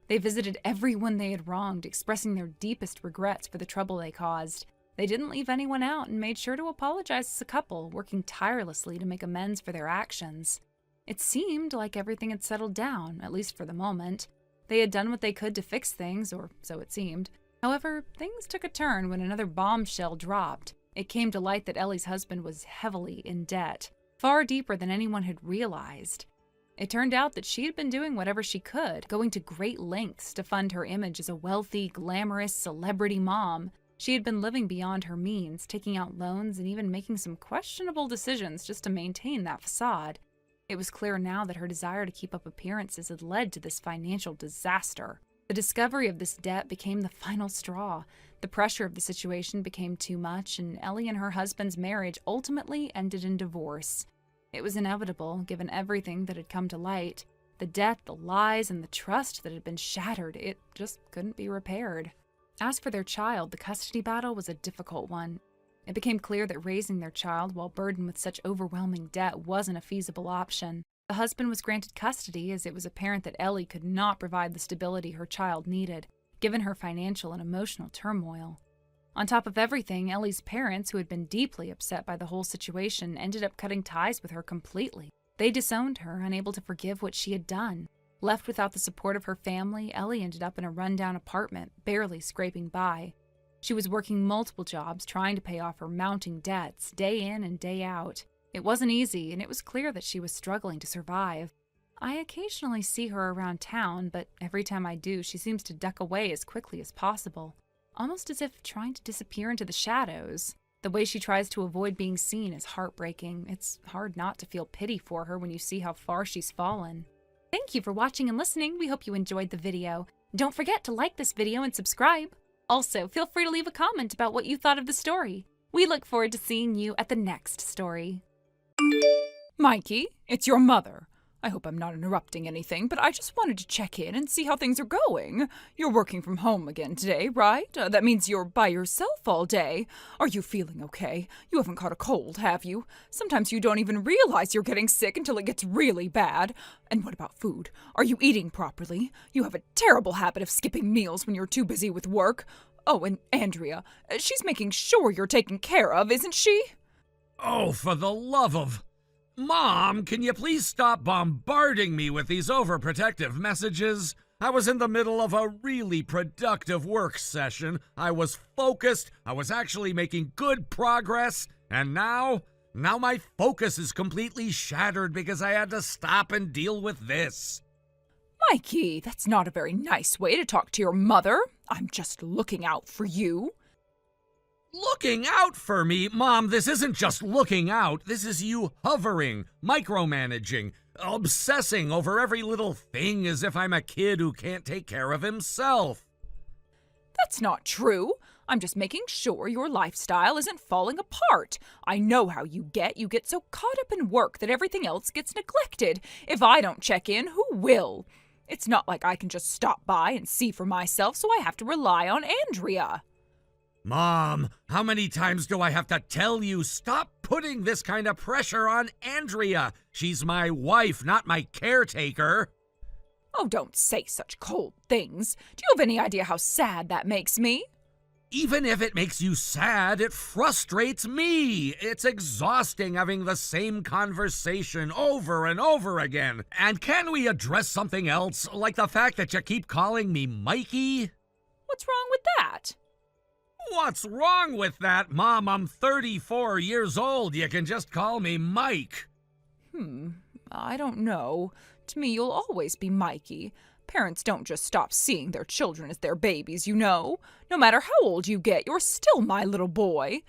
They visited everyone they had wronged, expressing their deepest regrets for the trouble they caused. They didn't leave anyone out and made sure to apologize as a couple, working tirelessly to make amends for their actions. It seemed like everything had settled down, at least for the moment. They had done what they could to fix things, or so it seemed. However, things took a turn when another bombshell dropped. It came to light that Ellie's husband was heavily in debt, far deeper than anyone had realized. It turned out that she had been doing whatever she could, going to great lengths to fund her image as a wealthy, glamorous celebrity mom. She had been living beyond her means, taking out loans and even making some questionable decisions just to maintain that facade. It was clear now that her desire to keep up appearances had led to this financial disaster. The discovery of this debt became the final straw. The pressure of the situation became too much, and Ellie and her husband's marriage ultimately ended in divorce. It was inevitable, given everything that had come to light. The debt, the lies, and the trust that had been shattered, it just couldn't be repaired. As for their child, the custody battle was a difficult one. It became clear that raising their child while burdened with such overwhelming debt wasn't a feasible option. The husband was granted custody as it was apparent that Ellie could not provide the stability her child needed, given her financial and emotional turmoil. On top of everything, Ellie's parents, who had been deeply upset by the whole situation, ended up cutting ties with her completely. They disowned her, unable to forgive what she had done. Left without the support of her family, Ellie ended up in a rundown apartment, barely scraping by. She was working multiple jobs, trying to pay off her mounting debts, day in and day out. It wasn't easy, and it was clear that she was struggling to survive. I occasionally see her around town, but every time I do, she seems to duck away as quickly as possible, almost as if trying to disappear into the shadows. The way she tries to avoid being seen is heartbreaking. It's hard not to feel pity for her when you see how far she's fallen. Thank you for watching and listening. We hope you enjoyed the video. Don't forget to like this video and subscribe. Also, feel free to leave a comment about what you thought of the story. We look forward to seeing you at the next story. Mikey, it's your mother. I hope I'm not interrupting anything, but I just wanted to check in and see how things are going. You're working from home again today, right? That means you're by yourself all day. Are you feeling okay? You haven't caught a cold, have you? Sometimes you don't even realize you're getting sick until it gets really bad. And what about food? Are you eating properly? You have a terrible habit of skipping meals when you're too busy with work. Oh, and Andrea, she's making sure you're taken care of, isn't she? Oh, for the love of... Mom, can you please stop bombarding me with these overprotective messages? I was in the middle of a really productive work session. I was focused. I was actually making good progress. And now my focus is completely shattered because I had to stop and deal with this. Mikey, that's not a very nice way to talk to your mother. I'm just looking out for you. Looking out for me? Mom, this isn't just looking out. This is you hovering, micromanaging, obsessing over every little thing as if I'm a kid who can't take care of himself. That's not true. I'm just making sure your lifestyle isn't falling apart. I know how you get. You get so caught up in work that everything else gets neglected. If I don't check in, who will? It's not like I can just stop by and see for myself, so I have to rely on Andrea. Mom, how many times do I have to tell you, stop putting this kind of pressure on Andrea? She's my wife, not my caretaker. Oh, don't say such cold things. Do you have any idea how sad that makes me? Even if it makes you sad, it frustrates me. It's exhausting having the same conversation over and over again. And can we address something else, like the fact that you keep calling me Mikey? What's wrong with that? What's wrong with that, Mom? I'm 34 years old. You can just call me Mike. I don't know. To me, you'll always be Mikey. Parents don't just stop seeing their children as their babies, you know. No matter how old you get, you're still my little boy.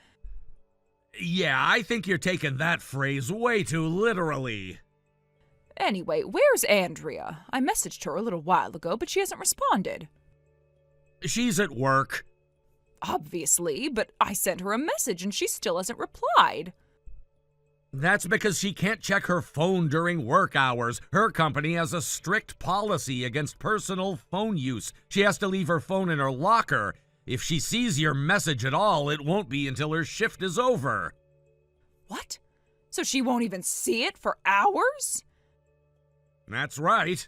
Yeah, I think you're taking that phrase way too literally. Anyway, where's Andrea? I messaged her a little while ago, but she hasn't responded. She's at work. Obviously, but I sent her a message and she still hasn't replied. That's because she can't check her phone during work hours. Her company has a strict policy against personal phone use. She has to leave her phone in her locker. If she sees your message at all, it won't be until her shift is over. What? So she won't even see it for hours? That's right.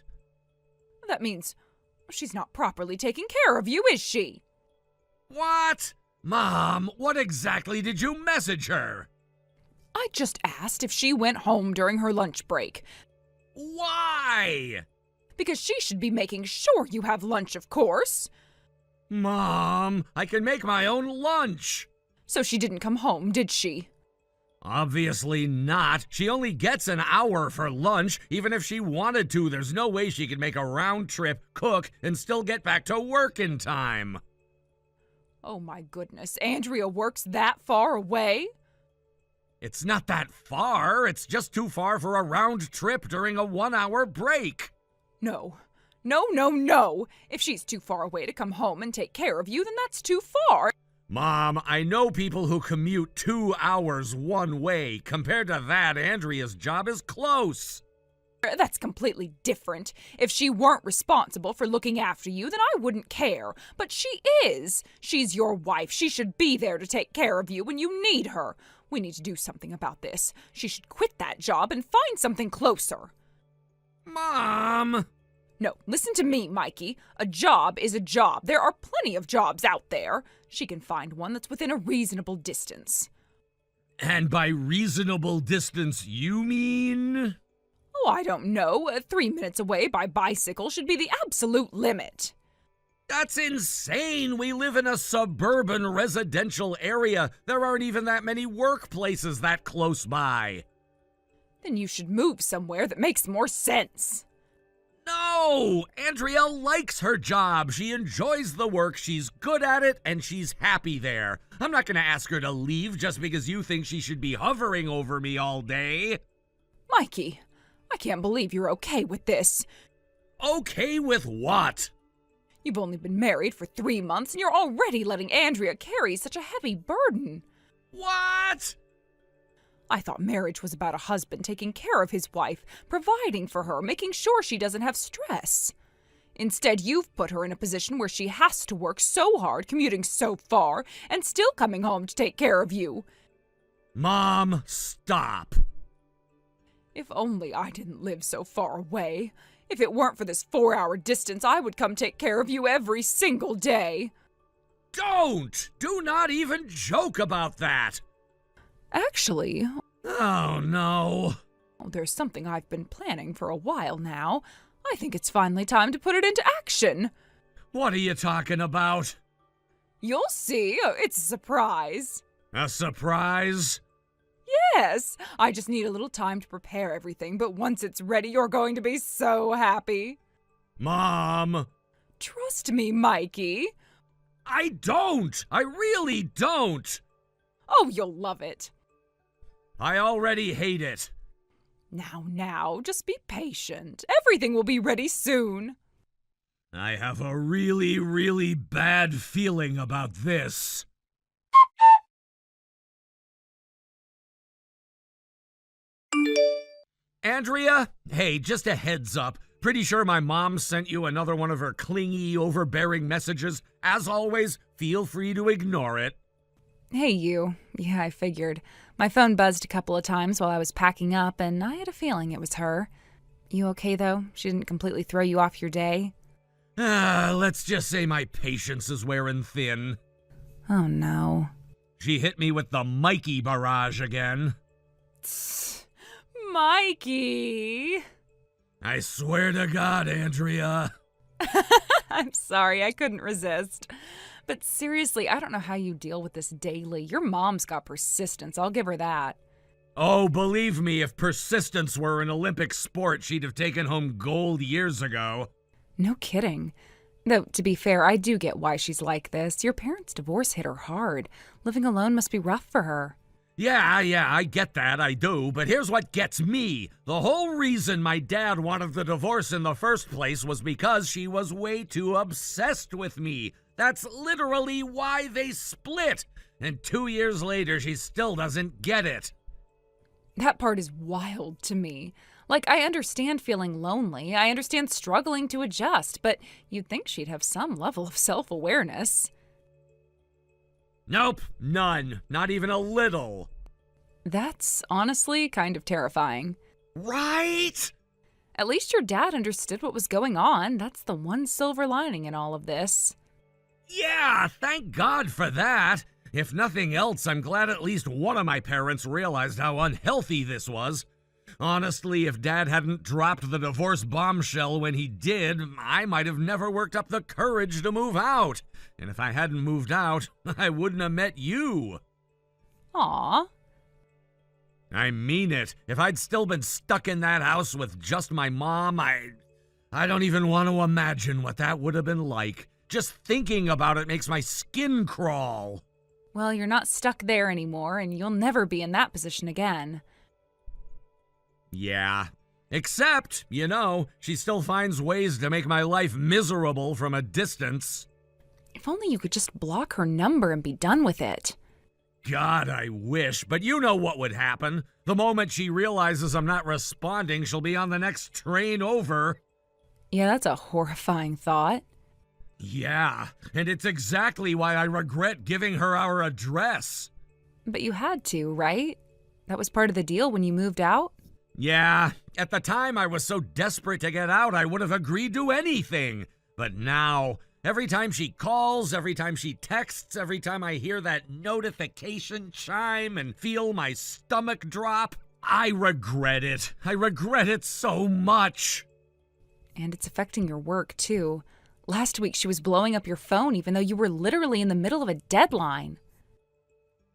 That means she's not properly taking care of you, is she? What? Mom, what exactly did you message her? I just asked if she went home during her lunch break. Why? Because she should be making sure you have lunch, of course. Mom, I can make my own lunch. So she didn't come home, did she? Obviously not. She only gets an hour for lunch. Even if she wanted to, there's no way she could make a round trip, cook, and still get back to work in time. Oh my goodness, Andrea works that far away? It's not that far. It's just too far for a round trip during a 1-hour break. No. If she's too far away to come home and take care of you, then that's too far. Mom, I know people who commute 2 hours one way. Compared to that, Andrea's job is close. That's completely different. If she weren't responsible for looking after you, then I wouldn't care. But she is. She's your wife. She should be there to take care of you when you need her. We need to do something about this. She should quit that job and find something closer. Mom! No, listen to me, Mikey. A job is a job. There are plenty of jobs out there. She can find one that's within a reasonable distance. And by reasonable distance, you mean? Oh, I don't know. 3 minutes away by bicycle should be the absolute limit. That's insane! We live in a suburban residential area. There aren't even that many workplaces that close by. Then you should move somewhere that makes more sense. No! Andrea likes her job. She enjoys the work, she's good at it, and she's happy there. I'm not gonna ask her to leave just because you think she should be hovering over me all day. Mikey, I can't believe you're okay with this. Okay with what? You've only been married for 3 months and you're already letting Andrea carry such a heavy burden. What? I thought marriage was about a husband taking care of his wife, providing for her, making sure she doesn't have stress. Instead, you've put her in a position where she has to work so hard, commuting so far, and still coming home to take care of you. Mom, stop. If only I didn't live so far away. If it weren't for this 4-hour distance, I would come take care of you every single day. Don't! Do not even joke about that! Actually, Oh, no. there's something I've been planning for a while now. I think it's finally time to put it into action. What are you talking about? You'll see. It's a surprise. A surprise? Yes, I just need a little time to prepare everything, but once it's ready, you're going to be so happy. Mom! Trust me, Mikey. I don't! I really don't! Oh, you'll love it. I already hate it. Now, just be patient. Everything will be ready soon. I have a really, really bad feeling about this. Andrea? Hey, just a heads up. Pretty sure my mom sent you another one of her clingy, overbearing messages. As always, feel free to ignore it. Hey, you. Yeah, I figured. My phone buzzed a couple of times while I was packing up, and I had a feeling it was her. You okay, though? She didn't completely throw you off your day? Let's just say my patience is wearing thin. Oh, no. She hit me with the Mikey barrage again. Mikey! I swear to God, Andrea. I'm sorry, I couldn't resist. But seriously, I don't know how you deal with this daily. Your mom's got persistence, I'll give her that. Oh, believe me, if persistence were an Olympic sport, she'd have taken home gold years ago. No kidding. Though, to be fair, I do get why she's like this. Your parents' divorce hit her hard. Living alone must be rough for her. Yeah, I get that, I do, but here's what gets me. The whole reason my dad wanted the divorce in the first place was because she was way too obsessed with me. That's literally why they split. And 2 years later, she still doesn't get it. That part is wild to me. Like, I understand feeling lonely. I understand struggling to adjust, but you'd think she'd have some level of self-awareness. Nope, none. Not even a little. That's honestly kind of terrifying. Right? At least your dad understood what was going on. That's the one silver lining in all of this. Yeah, thank God for that. If nothing else, I'm glad at least one of my parents realized how unhealthy this was. Honestly, if Dad hadn't dropped the divorce bombshell when he did, I might have never worked up the courage to move out. And if I hadn't moved out, I wouldn't have met you. Aw. I mean it. If I'd still been stuck in that house with just my mom, I don't even want to imagine what that would have been like. Just thinking about it makes my skin crawl. Well, you're not stuck there anymore, and you'll never be in that position again. Yeah. Except, she still finds ways to make my life miserable from a distance. If only you could just block her number and be done with it. God, I wish, but you know what would happen. The moment she realizes I'm not responding, she'll be on the next train over. Yeah, that's a horrifying thought. Yeah, and it's exactly why I regret giving her our address. But you had to, right? That was part of the deal when you moved out? Yeah, at the time I was so desperate to get out I would have agreed to anything. But now, every time she calls, every time she texts, every time I hear that notification chime and feel my stomach drop, I regret it. I regret it so much. And it's affecting your work, too. Last week she was blowing up your phone even though you were literally in the middle of a deadline.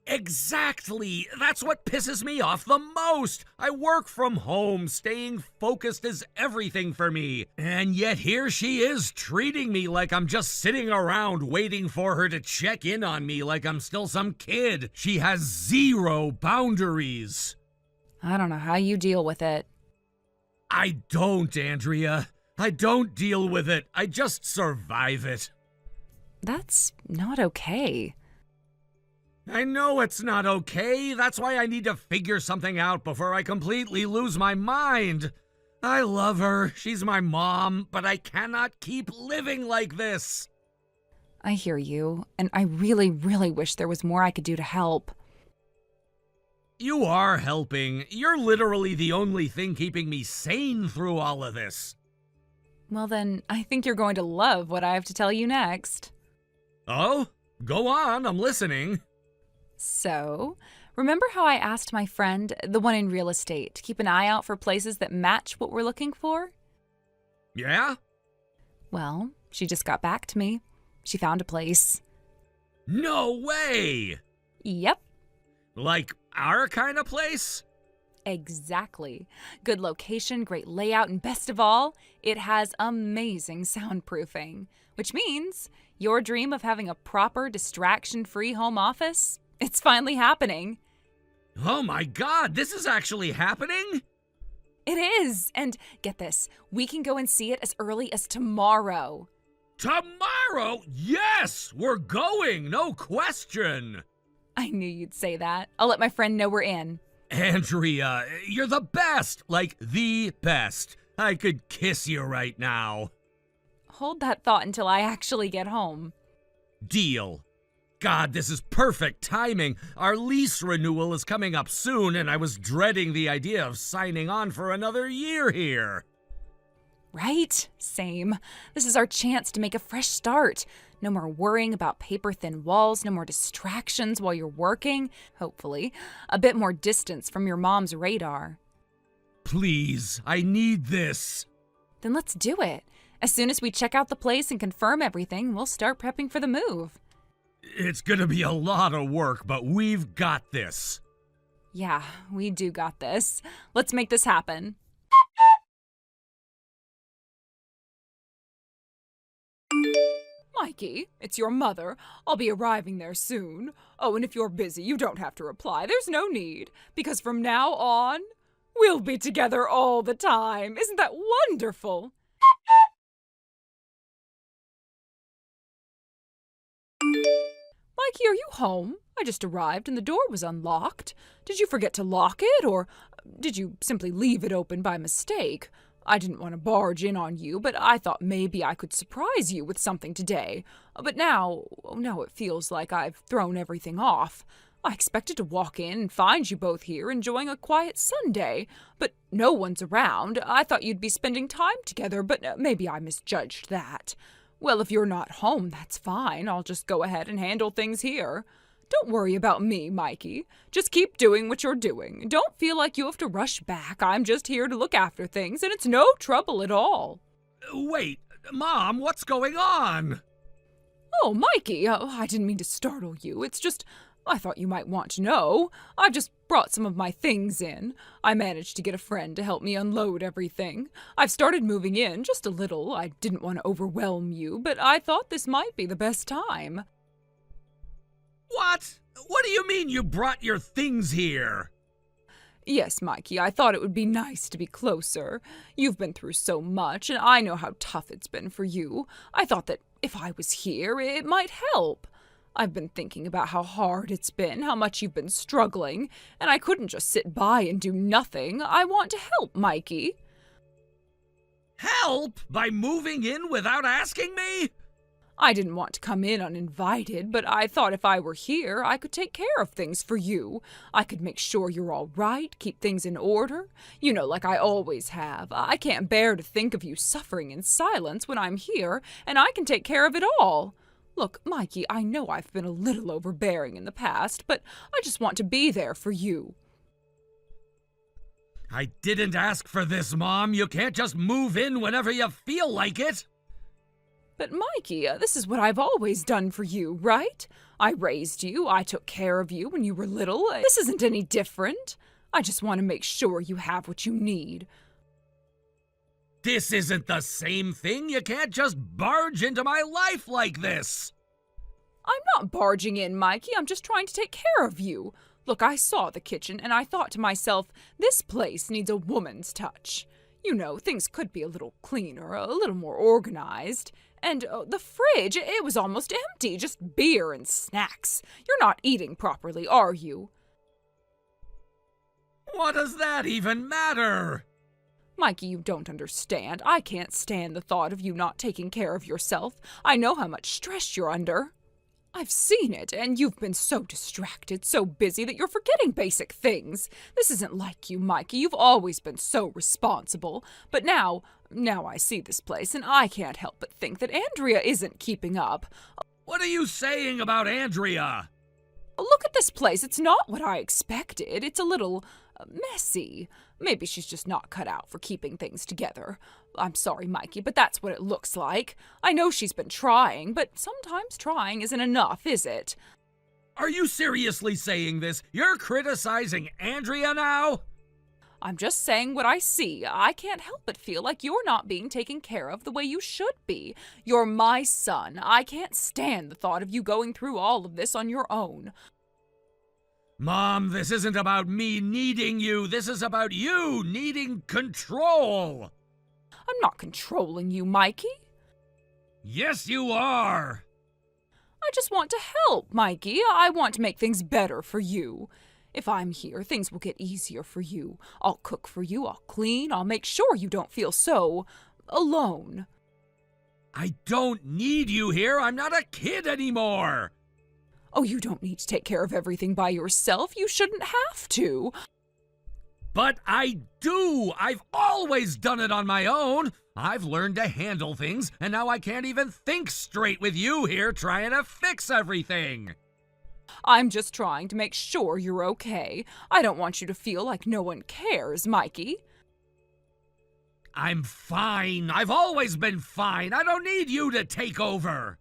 Exactly! That's what pisses me off the most! I work from home, staying focused is everything for me. And yet here she is, treating me like I'm just sitting around waiting for her to check in on me like I'm still some kid. She has zero boundaries. I don't know how you deal with it. I don't, Andrea. I don't deal with it. I just survive it. That's not okay. I know it's not okay. That's why I need to figure something out before I completely lose my mind. I love her. She's my mom, but I cannot keep living like this. I hear you, and I really, really wish there was more I could do to help. You are helping. You're literally the only thing keeping me sane through all of this. Well then, I think you're going to love what I have to tell you next. Oh? Go on, I'm listening. So, remember how I asked my friend, the one in real estate, to keep an eye out for places that match what we're looking for? Yeah? Well, she just got back to me. She found a place. No way! Yep. Like our kind of place? Exactly. Good location, great layout, and best of all, it has amazing soundproofing. Which means your dream of having a proper, distraction-free home office, it's finally happening. Oh my God, this is actually happening? It is! And get this, we can go and see it as early as tomorrow. Tomorrow? Yes! We're going, no question! I knew you'd say that. I'll let my friend know we're in. Andrea, you're the best! Like, the best. I could kiss you right now. Hold that thought until I actually get home. Deal. God, this is perfect timing. Our lease renewal is coming up soon, and I was dreading the idea of signing on for another year here. Right? Same. This is our chance to make a fresh start. No more worrying about paper-thin walls, no more distractions while you're working, hopefully. A bit more distance from your mom's radar. Please, I need this. Then let's do it. As soon as we check out the place and confirm everything, we'll start prepping for the move. It's gonna be a lot of work, but we've got this. Yeah, we do got this. Let's make this happen. Mikey, it's your mother. I'll be arriving there soon. Oh, and if you're busy, you don't have to reply. There's no need, because from now on, we'll be together all the time. Isn't that wonderful? Mikey, are you home? I just arrived and the door was unlocked. Did you forget to lock it, or did you simply leave it open by mistake? I didn't want to barge in on you, but I thought maybe I could surprise you with something today. But now it feels like I've thrown everything off. I expected to walk in and find you both here enjoying a quiet Sunday, but no one's around. I thought you'd be spending time together, but maybe I misjudged that. Well, if you're not home, that's fine. I'll just go ahead and handle things here. Don't worry about me, Mikey. Just keep doing what you're doing. Don't feel like you have to rush back. I'm just here to look after things, and it's no trouble at all. Wait, Mom, what's going on? Oh, Mikey, I didn't mean to startle you. It's just, I thought you might want to know. I've just brought some of my things in. I managed to get a friend to help me unload everything. I've started moving in just a little. I didn't want to overwhelm you, but I thought this might be the best time. What? What do you mean you brought your things here? Yes, Mikey, I thought it would be nice to be closer. You've been through so much, and I know how tough it's been for you. I thought that if I was here, it might help. I've been thinking about how hard it's been, how much you've been struggling, and I couldn't just sit by and do nothing. I want to help, Mikey. Help? By moving in without asking me? I didn't want to come in uninvited, but I thought if I were here, I could take care of things for you. I could make sure you're all right, keep things in order. You know, like I always have. I can't bear to think of you suffering in silence when I'm here, and I can take care of it all. Look, Mikey, I know I've been a little overbearing in the past, but I just want to be there for you. I didn't ask for this, Mom. You can't just move in whenever you feel like it. But Mikey, this is what I've always done for you, right? I raised you, I took care of you when you were little. This isn't any different. I just want to make sure you have what you need. This isn't the same thing. You can't just barge into my life like this. I'm not barging in, Mikey. I'm just trying to take care of you. Look, I saw the kitchen and I thought to myself, this place needs a woman's touch. You know, things could be a little cleaner, a little more organized. And the fridge, it was almost empty, just beer and snacks. You're not eating properly, are you? What does that even matter? Mikey, you don't understand. I can't stand the thought of you not taking care of yourself. I know how much stress you're under. I've seen it, and you've been so distracted, so busy that you're forgetting basic things. This isn't like you, Mikey. You've always been so responsible. But now I see this place, and I can't help but think that Andrea isn't keeping up. What are you saying about Andrea? Look at this place. It's not what I expected. It's a little messy. Maybe she's just not cut out for keeping things together. I'm sorry, Mikey, but that's what it looks like. I know she's been trying, but sometimes trying isn't enough, is it? Are you seriously saying this? You're criticizing Andrea now? I'm just saying what I see. I can't help but feel like you're not being taken care of the way you should be. You're my son. I can't stand the thought of you going through all of this on your own. Mom, this isn't about me needing you. This is about you needing control. I'm not controlling you, Mikey. Yes, you are. I just want to help, Mikey. I want to make things better for you. If I'm here, things will get easier for you. I'll cook for you, I'll clean, I'll make sure you don't feel so alone. I don't need you here. I'm not a kid anymore. Oh, you don't need to take care of everything by yourself. You shouldn't have to. But I do. I've always done it on my own. I've learned to handle things, and now I can't even think straight with you here trying to fix everything. I'm just trying to make sure you're okay. I don't want you to feel like no one cares, Mikey. I'm fine. I've always been fine. I don't need you to take over.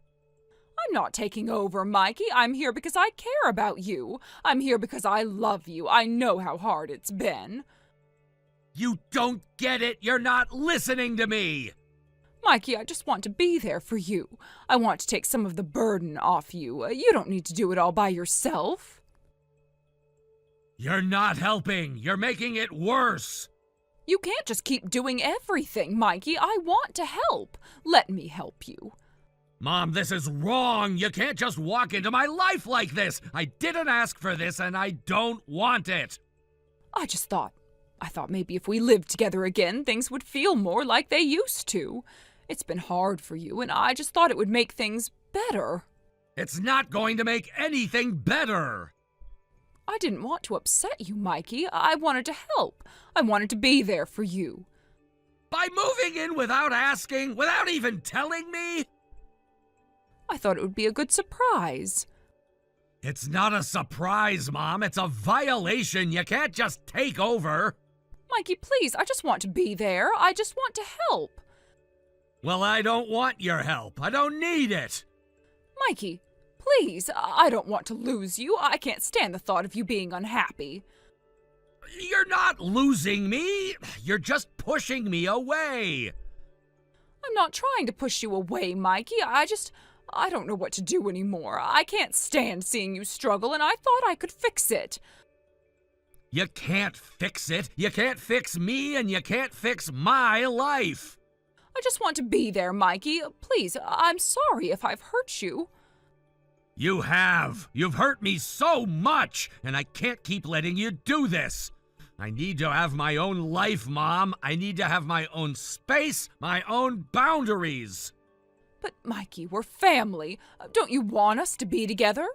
I'm not taking over, Mikey. I'm here because I care about you. I'm here because I love you. I know how hard it's been. You don't get it. You're not listening to me. Mikey, I just want to be there for you. I want to take some of the burden off you. You don't need to do it all by yourself. You're not helping. You're making it worse. You can't just keep doing everything, Mikey. I want to help. Let me help you. Mom, this is wrong. You can't just walk into my life like this. I didn't ask for this, and I don't want it. I thought maybe if we lived together again, things would feel more like they used to. It's been hard for you, and I just thought it would make things better. It's not going to make anything better. I didn't want to upset you, Mikey. I wanted to help. I wanted to be there for you. By moving in without asking, without even telling me? I thought it would be a good surprise. It's not a surprise, Mom. It's a violation. You can't just take over. Mikey, please, I just want to be there. I just want to help. Well, I don't want your help. I don't need it. Mikey, please, I don't want to lose you. I can't stand the thought of you being unhappy. You're not losing me. You're just pushing me away. I'm not trying to push you away, Mikey. I don't know what to do anymore. I can't stand seeing you struggle, and I thought I could fix it. You can't fix it. You can't fix me, and you can't fix my life. I just want to be there, Mikey. Please, I'm sorry if I've hurt you. You have. You've hurt me so much, and I can't keep letting you do this. I need to have my own life, Mom. I need to have my own space, my own boundaries. But, Mikey, we're family. Don't you want us to be together?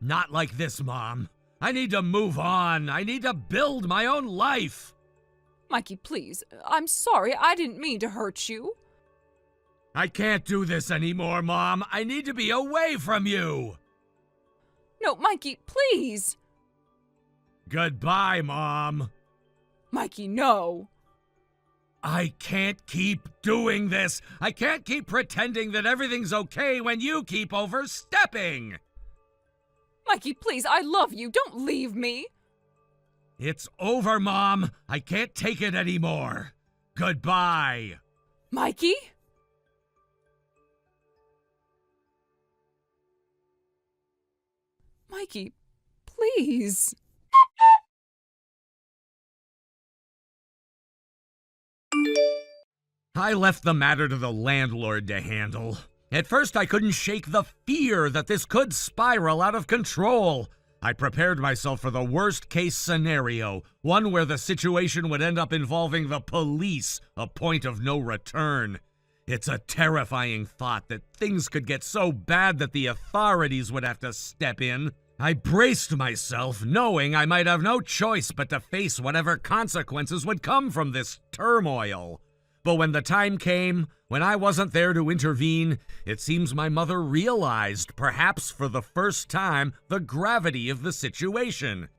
Not like this, Mom. I need to move on. I need to build my own life. Mikey, please. I'm sorry. I didn't mean to hurt you. I can't do this anymore, Mom. I need to be away from you. No, Mikey, please. Goodbye, Mom. Mikey, no. I can't keep doing this. I can't keep pretending that everything's okay when you keep overstepping. Mikey, please, I love you. Don't leave me. It's over, Mom. I can't take it anymore. Goodbye. Mikey? Mikey, please. I left the matter to the landlord to handle. At first, I couldn't shake the fear that this could spiral out of control. I prepared myself for the worst-case scenario, one where the situation would end up involving the police, a point of no return. It's a terrifying thought that things could get so bad that the authorities would have to step in. I braced myself, knowing I might have no choice but to face whatever consequences would come from this turmoil. But when the time came, when I wasn't there to intervene, it seems my mother realized, perhaps for the first time, the gravity of the situation.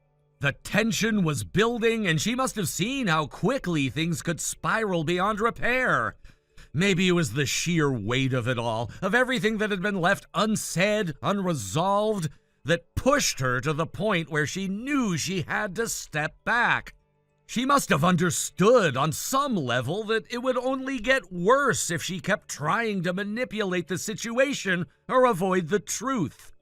The tension was building, and she must have seen how quickly things could spiral beyond repair. Maybe it was the sheer weight of it all, of everything that had been left unsaid, unresolved, that pushed her to the point where she knew she had to step back. She must have understood on some level that it would only get worse if she kept trying to manipulate the situation or avoid the truth.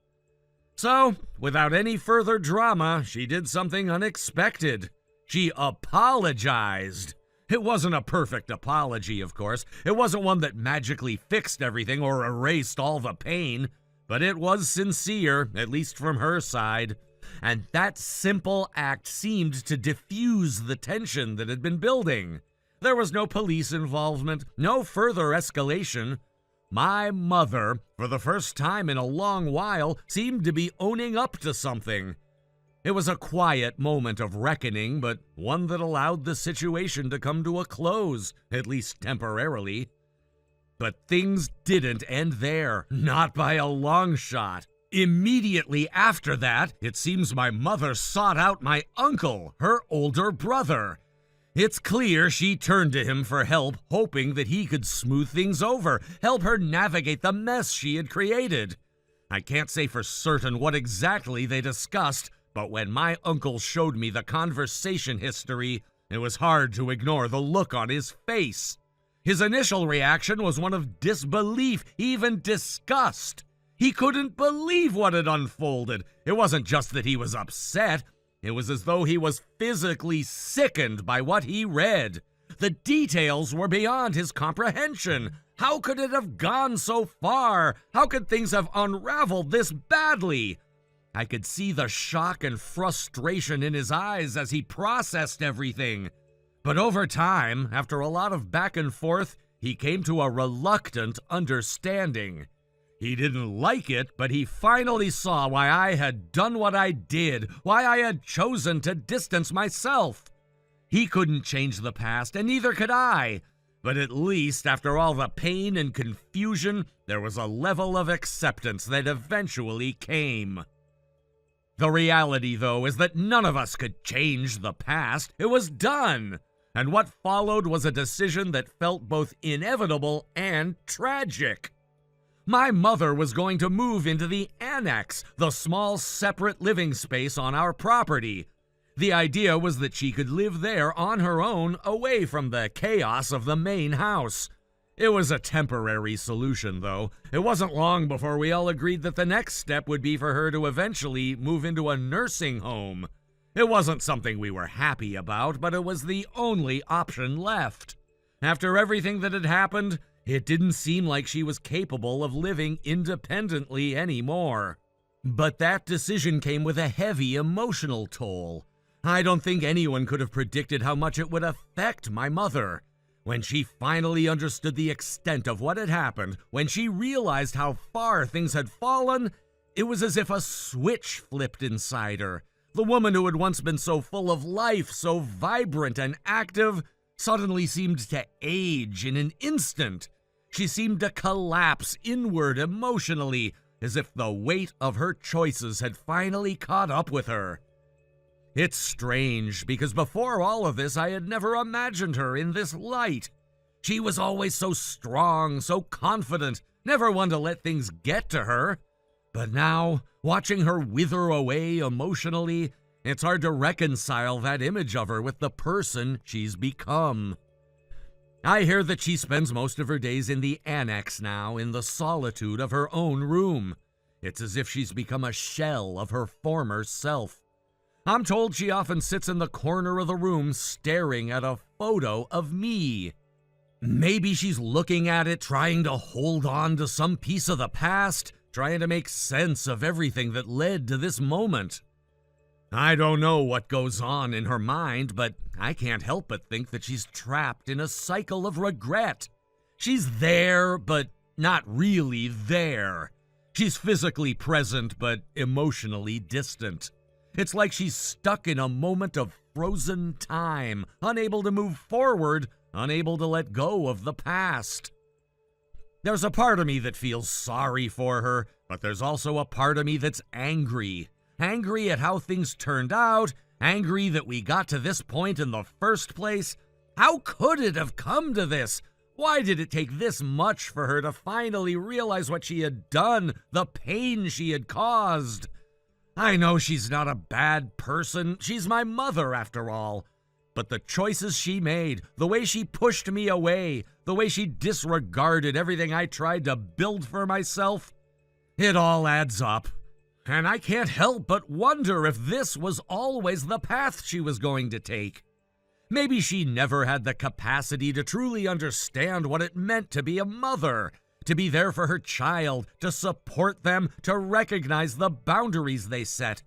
So, without any further drama, she did something unexpected. She apologized. It wasn't a perfect apology, of course. It wasn't one that magically fixed everything or erased all the pain. But it was sincere, at least from her side. and that simple act seemed to diffuse the tension that had been building. There was no police involvement, no further escalation. My mother, for the first time in a long while, seemed to be owning up to something. It was a quiet moment of reckoning, but one that allowed the situation to come to a close, at least temporarily. But things didn't end there, not by a long shot. Immediately after that, it seems my mother sought out my uncle, her older brother. It's clear she turned to him for help, hoping that he could smooth things over, help her navigate the mess she had created. I can't say for certain what exactly they discussed, but when my uncle showed me the conversation history, it was hard to ignore the look on his face. His initial reaction was one of disbelief, even disgust. He couldn't believe what had unfolded. It wasn't just that he was upset. It was as though he was physically sickened by what he read. The details were beyond his comprehension. How could it have gone so far? How could things have unraveled this badly? I could see the shock and frustration in his eyes as he processed everything. But over time, after a lot of back and forth, he came to a reluctant understanding. He didn't like it, but he finally saw why I had done what I did, why I had chosen to distance myself. He couldn't change the past, and neither could I. But at least, after all the pain and confusion, there was a level of acceptance that eventually came. The reality, though, is that none of us could change the past. It was done. And what followed was a decision that felt both inevitable and tragic. My mother was going to move into the annex, the small separate living space on our property. The idea was that she could live there on her own, away from the chaos of the main house. It was a temporary solution, though. It wasn't long before we all agreed that the next step would be for her to eventually move into a nursing home. It wasn't something we were happy about, but it was the only option left. After everything that had happened, it didn't seem like she was capable of living independently anymore. But that decision came with a heavy emotional toll. I don't think anyone could have predicted how much it would affect my mother. When she finally understood the extent of what had happened, when she realized how far things had fallen, it was as if a switch flipped inside her. The woman who had once been so full of life, so vibrant and active, suddenly seemed to age in an instant. She seemed to collapse inward emotionally, as if the weight of her choices had finally caught up with her. It's strange, because before all of this, I had never imagined her in this light. She was always so strong, so confident, never one to let things get to her. But now, watching her wither away emotionally, it's hard to reconcile that image of her with the person she's become. I hear that she spends most of her days in the annex now, in the solitude of her own room. It's as if she's become a shell of her former self. I'm told she often sits in the corner of the room staring at a photo of me. Maybe she's looking at it, trying to hold on to some piece of the past, trying to make sense of everything that led to this moment. I don't know what goes on in her mind, but I can't help but think that she's trapped in a cycle of regret. She's there, but not really there. She's physically present, but emotionally distant. It's like she's stuck in a moment of frozen time, unable to move forward, unable to let go of the past. There's a part of me that feels sorry for her, but there's also a part of me that's angry. Angry at how things turned out, angry that we got to this point in the first place. How could it have come to this? Why did it take this much for her to finally realize what she had done, the pain she had caused? I know she's not a bad person. She's my mother, after all. But the choices she made, the way she pushed me away, the way she disregarded everything I tried to build for myself, it all adds up. And I can't help but wonder if this was always the path she was going to take. Maybe she never had the capacity to truly understand what it meant to be a mother, to be there for her child, to support them, to recognize the boundaries they set.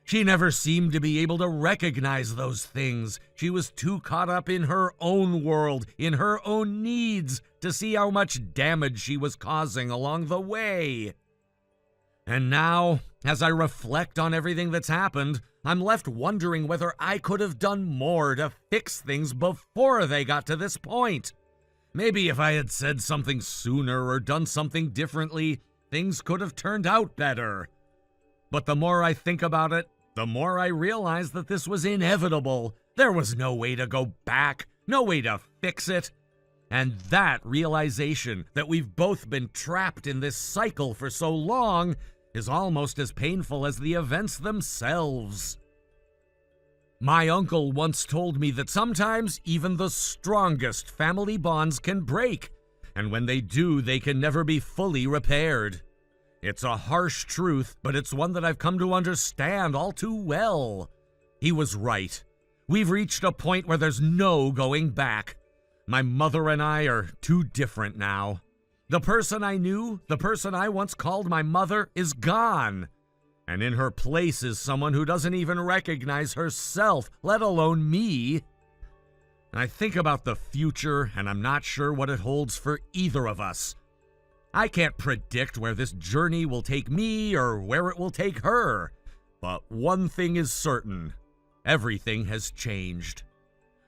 She never seemed to be able to recognize those things. She was too caught up in her own world, in her own needs, to see how much damage she was causing along the way. And now, as I reflect on everything that's happened, I'm left wondering whether I could have done more to fix things before they got to this point. Maybe if I had said something sooner or done something differently, things could have turned out better. But the more I think about it, the more I realize that this was inevitable. There was no way to go back, no way to fix it. And that realization that we've both been trapped in this cycle for so long is almost as painful as the events themselves. My uncle once told me that sometimes even the strongest family bonds can break, and when they do, they can never be fully repaired. It's a harsh truth, but it's one that I've come to understand all too well. He was right. We've reached a point where there's no going back. My mother and I are too different now. The person I knew, the person I once called my mother, is gone. And in her place is someone who doesn't even recognize herself, let alone me. I think about the future, and I'm not sure what it holds for either of us. I can't predict where this journey will take me or where it will take her. But one thing is certain. Everything has changed.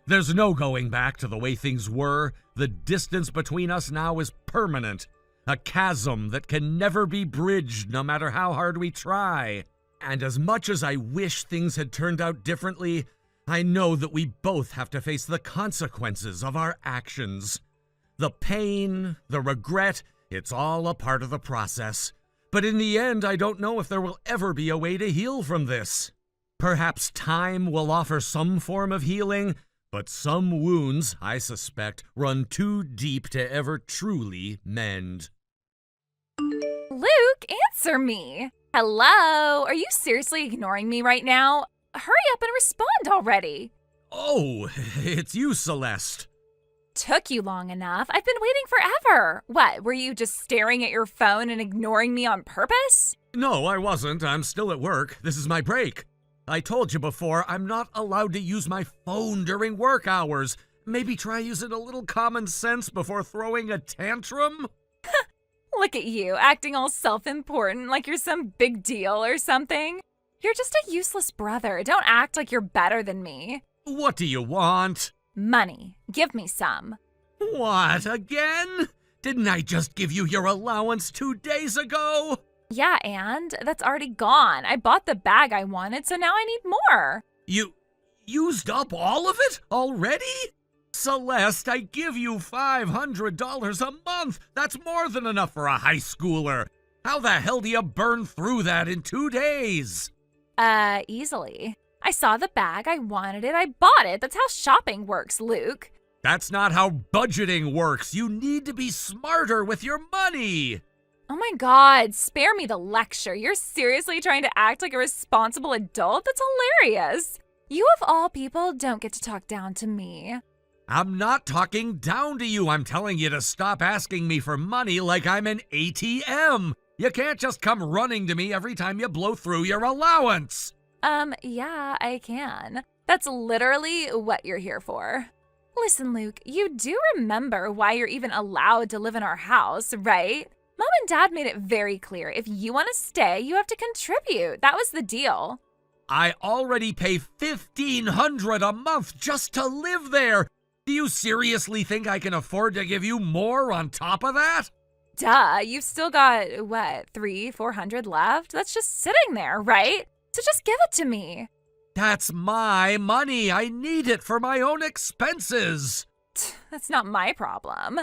There's no going back to the way things were. The distance between us now is permanent. A chasm that can never be bridged no matter how hard we try. And as much as I wish things had turned out differently, I know that we both have to face the consequences of our actions. The pain, the regret, it's all a part of the process. But in the end, I don't know if there will ever be a way to heal from this. Perhaps time will offer some form of healing, but some wounds, I suspect, run too deep to ever truly mend. Luke, answer me. Hello? Are you seriously ignoring me right now? Hurry up and respond already. Oh, it's you, Celeste. Took you long enough. I've been waiting forever. What, were you just staring at your phone and ignoring me on purpose? No, I wasn't. I'm still at work. This is my break. I told you before, I'm not allowed to use my phone during work hours. Maybe try using a little common sense before throwing a tantrum? Look at you, acting all self-important like you're some big deal or something. You're just a useless brother. Don't act like you're better than me. What do you want? Money. Give me some. What, again? Didn't I just give you your allowance 2 days ago? Yeah, and that's already gone. I bought the bag I wanted, so now I need more. You used up all of it already? Celeste, I give you $500 a month. That's more than enough for a high schooler. How the hell do you burn through that in 2 days? Easily. I saw the bag, I wanted it, I bought it. That's how shopping works, Luke. That's not how budgeting works. You need to be smarter with your money. Oh my God, spare me the lecture. You're seriously trying to act like a responsible adult? That's hilarious. You of all people don't get to talk down to me. I'm not talking down to you. I'm telling you to stop asking me for money like I'm an ATM. You can't just come running to me every time you blow through your allowance. Yeah, I can. That's literally what you're here for. Listen, Luke, you do remember why you're even allowed to live in our house, right? Mom and Dad made it very clear. If you want to stay, you have to contribute. That was the deal. I already pay $1,500 a month just to live there. Do you seriously think I can afford to give you more on top of that? Duh, you've still got, $300-400 left? That's just sitting there, right? So just give it to me. That's my money. I need it for my own expenses. That's not my problem.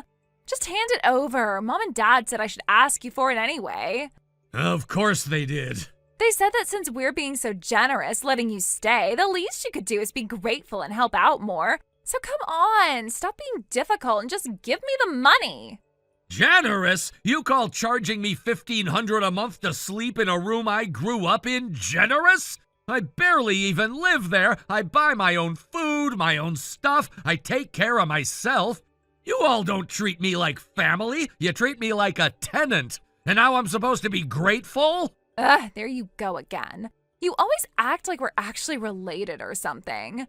Just hand it over. Mom and Dad said I should ask you for it anyway. Of course they did. They said that since we're being so generous, letting you stay, the least you could do is be grateful and help out more. So come on, stop being difficult and just give me the money. Generous? You call charging me $1,500 a month to sleep in a room I grew up in generous? I barely even live there. I buy my own food, my own stuff. I take care of myself. You all don't treat me like family. You treat me like a tenant. And now I'm supposed to be grateful? Ugh, there you go again. You always act like we're actually related or something.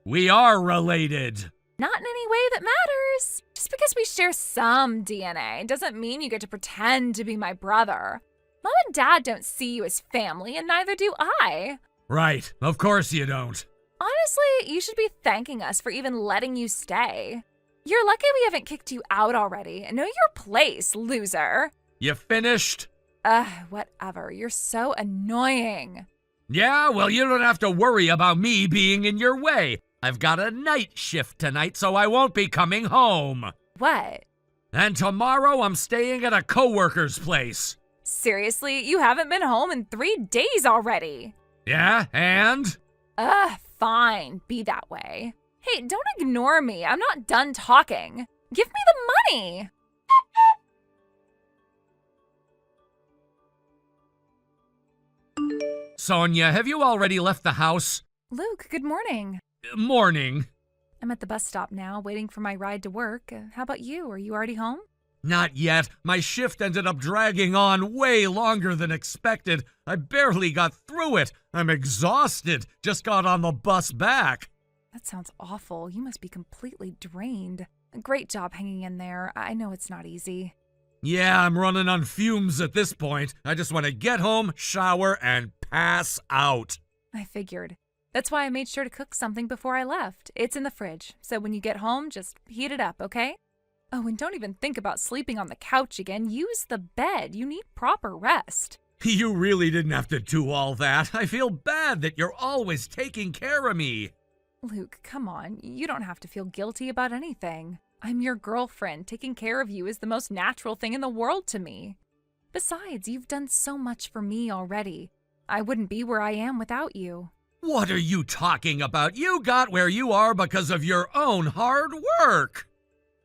We are related. Not in any way that matters. Just because we share some DNA doesn't mean you get to pretend to be my brother. Mom and Dad don't see you as family, and neither do I. Right, of course you don't. Honestly, you should be thanking us for even letting you stay. You're lucky we haven't kicked you out already. Know your place, loser. You finished? Whatever. You're so annoying. Yeah, well, you don't have to worry about me being in your way. I've got a night shift tonight, so I won't be coming home. What? And tomorrow I'm staying at a coworker's place. Seriously, you haven't been home in 3 days already. Yeah, and? Fine. Be that way. Hey, don't ignore me. I'm not done talking. Give me the money. Sonia, have you already left the house? Luke, good morning. Morning. I'm at the bus stop now, waiting for my ride to work. How about you? Are you already home? Not yet. My shift ended up dragging on way longer than expected. I barely got through it. I'm exhausted. Just got on the bus back. That sounds awful. You must be completely drained. Great job hanging in there. I know it's not easy. Yeah, I'm running on fumes at this point. I just want to get home, shower, and pass out. I figured. That's why I made sure to cook something before I left. It's in the fridge, so when you get home, just heat it up, okay? Oh, and don't even think about sleeping on the couch again. Use the bed. You need proper rest. You really didn't have to do all that. I feel bad that you're always taking care of me. Luke, come on. You don't have to feel guilty about anything. I'm your girlfriend. Taking care of you is the most natural thing in the world to me. Besides, you've done so much for me already. I wouldn't be where I am without you. What are you talking about? You got where you are because of your own hard work.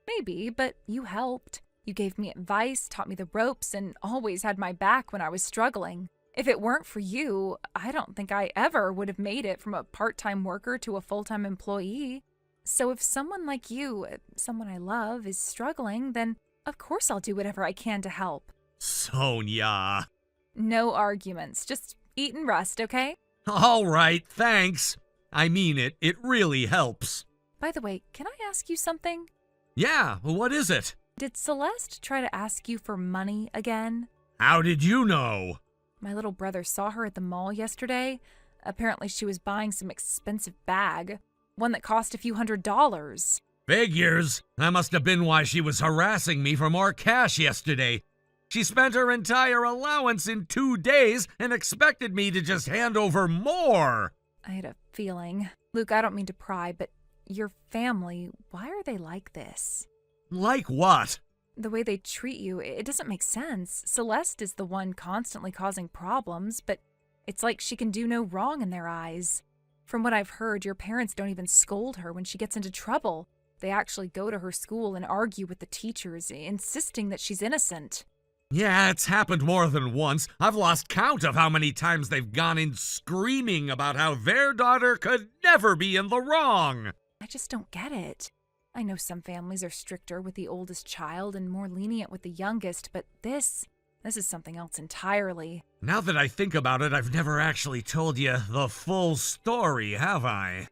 Maybe, but you helped. You gave me advice, taught me the ropes, and always had my back when I was struggling. If it weren't for you, I don't think I ever would have made it from a part-time worker to a full-time employee. So if someone like you, someone I love, is struggling, then of course I'll do whatever I can to help. Sonia. No arguments. Just eat and rest, okay? All right, thanks. I mean it. It really helps. By the way, can I ask you something? Yeah, what is it? Did Celeste try to ask you for money again? How did you know? My little brother saw her at the mall yesterday. Apparently she was buying some expensive bag, one that cost a few $100s. Figures. That must have been why she was harassing me for more cash yesterday. She spent her entire allowance in 2 days and expected me to just hand over more. I had a feeling. Luke, I don't mean to pry, but your family, why are they like this? Like what? The way they treat you, it doesn't make sense. Celeste is the one constantly causing problems, but it's like she can do no wrong in their eyes. From what I've heard, your parents don't even scold her when she gets into trouble. They actually go to her school and argue with the teachers, insisting that she's innocent. Yeah, it's happened more than once. I've lost count of how many times they've gone in screaming about how their daughter could never be in the wrong. I just don't get it. I know some families are stricter with the oldest child and more lenient with the youngest, but this is something else entirely. Now that I think about it, I've never actually told you the full story, have I?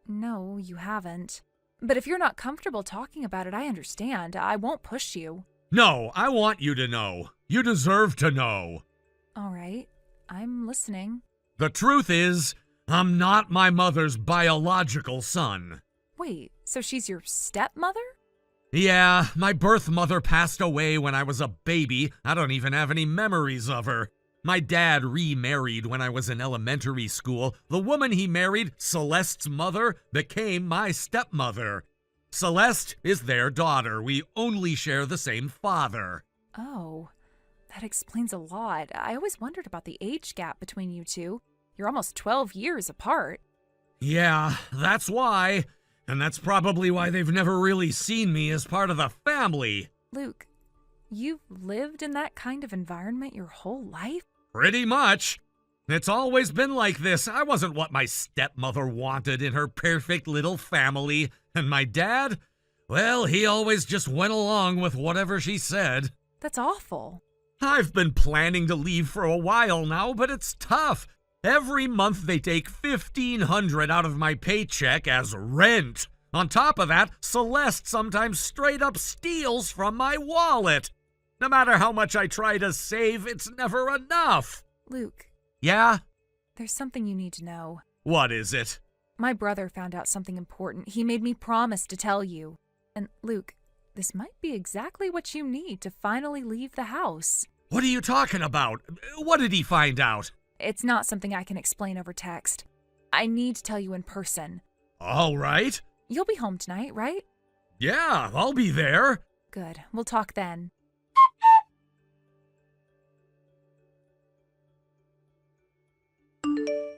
No, you haven't. But if you're not comfortable talking about it, I understand. I won't push you. No, I want you to know. You deserve to know. All right, I'm listening. The truth is, I'm not my mother's biological son. Wait, so she's your stepmother? Yeah, my birth mother passed away when I was a baby. I don't even have any memories of her. My dad remarried when I was in elementary school. The woman he married, Celeste's mother, became my stepmother. Celeste is their daughter. We only share the same father. Oh, that explains a lot. I always wondered about the age gap between you two. You're almost 12 years apart. Yeah, that's why. And that's probably why they've never really seen me as part of the family. Luke, you've lived in that kind of environment your whole life? Pretty much. It's always been like this. I wasn't what my stepmother wanted in her perfect little family. And my dad? Well, he always just went along with whatever she said. That's awful. I've been planning to leave for a while now, but it's tough. Every month they take $1,500 out of my paycheck as rent. On top of that, Celeste sometimes straight up steals from my wallet. No matter how much I try to save, it's never enough. Luke, Yeah? there's something you need to know. What is it? My brother found out something important. He made me promise to tell you. And Luke, this might be exactly what you need to finally leave the house. What are you talking about? What did he find out? It's not something I can explain over text. I need to tell you in person. All right. You'll be home tonight, right? Yeah, I'll be there. Good. We'll talk then.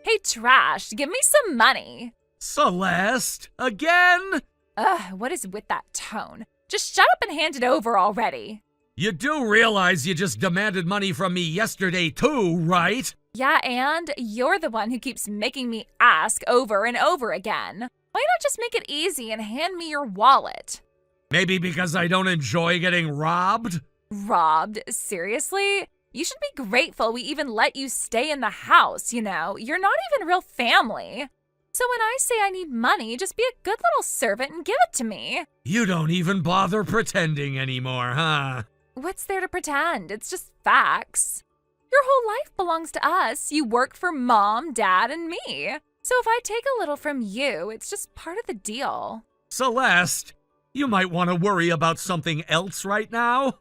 Hey, Trash, give me some money. Celeste? Again? Ugh, what is with that tone? Just shut up and hand it over already. You do realize you just demanded money from me yesterday too, right? Yeah, and you're the one who keeps making me ask over and over again. Why not just make it easy and hand me your wallet? Maybe because I don't enjoy getting robbed? Robbed? Seriously? You should be grateful we even let you stay in the house, you know? You're not even real family. So when I say I need money, just be a good little servant and give it to me. You don't even bother pretending anymore, huh? What's there to pretend? It's just facts. Your whole life belongs to us. You work for Mom, Dad, and me. So if I take a little from you, it's just part of the deal. Celeste, you might want to worry about something else right now.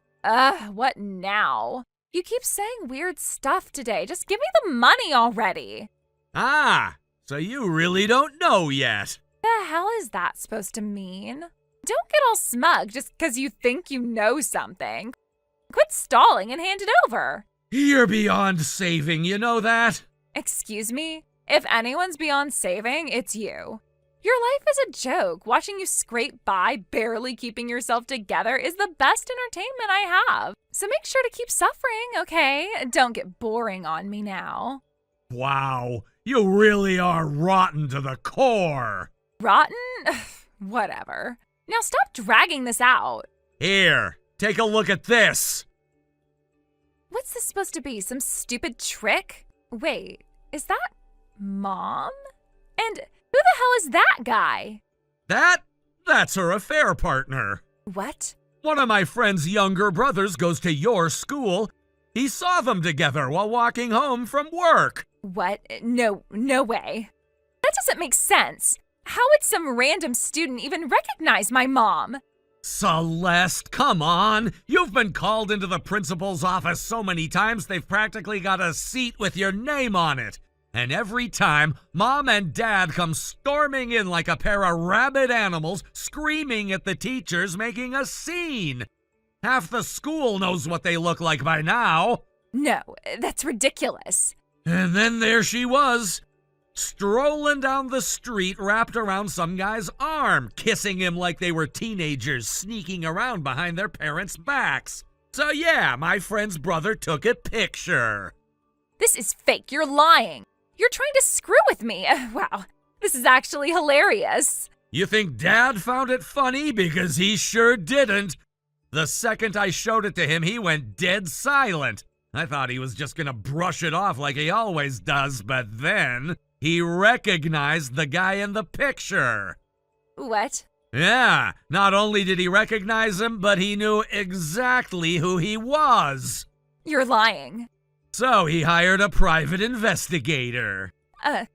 What now? You keep saying weird stuff today. Just give me the money already. Ah, so you really don't know yet. The hell is that supposed to mean? Don't get all smug just because you think you know something. Quit stalling and hand it over. You're beyond saving, you know that? Excuse me? If anyone's beyond saving, it's you. Your life is a joke. Watching you scrape by, barely keeping yourself together, is the best entertainment I have. So make sure to keep suffering, okay? Don't get boring on me now. Wow, you really are rotten to the core. Rotten? Whatever. Now stop dragging this out. Here, take a look at this. What's this supposed to be? Some stupid trick? Wait, is that Mom? And who the hell is that guy? That's her affair partner. What? One of my friend's younger brothers goes to your school. He saw them together while walking home from work. What? No way. That doesn't make sense. How would some random student even recognize my mom? Celeste, come on. You've been called into the principal's office so many times they've practically got a seat with your name on it. And every time, Mom and Dad come storming in like a pair of rabid animals, screaming at the teachers, making a scene. Half the school knows what they look like by now. No, that's ridiculous. And then there she was, strolling down the street wrapped around some guy's arm, kissing him like they were teenagers sneaking around behind their parents' backs. So yeah, my friend's brother took a picture. This is fake. You're lying. You're trying to screw with me. Wow, this is actually hilarious. You think Dad found it funny? Because he sure didn't. The second I showed it to him, he went dead silent. I thought he was just gonna brush it off like he always does, but then he recognized the guy in the picture. What? Yeah, not only did he recognize him, but he knew exactly who he was. You're lying. So he hired a private investigator. A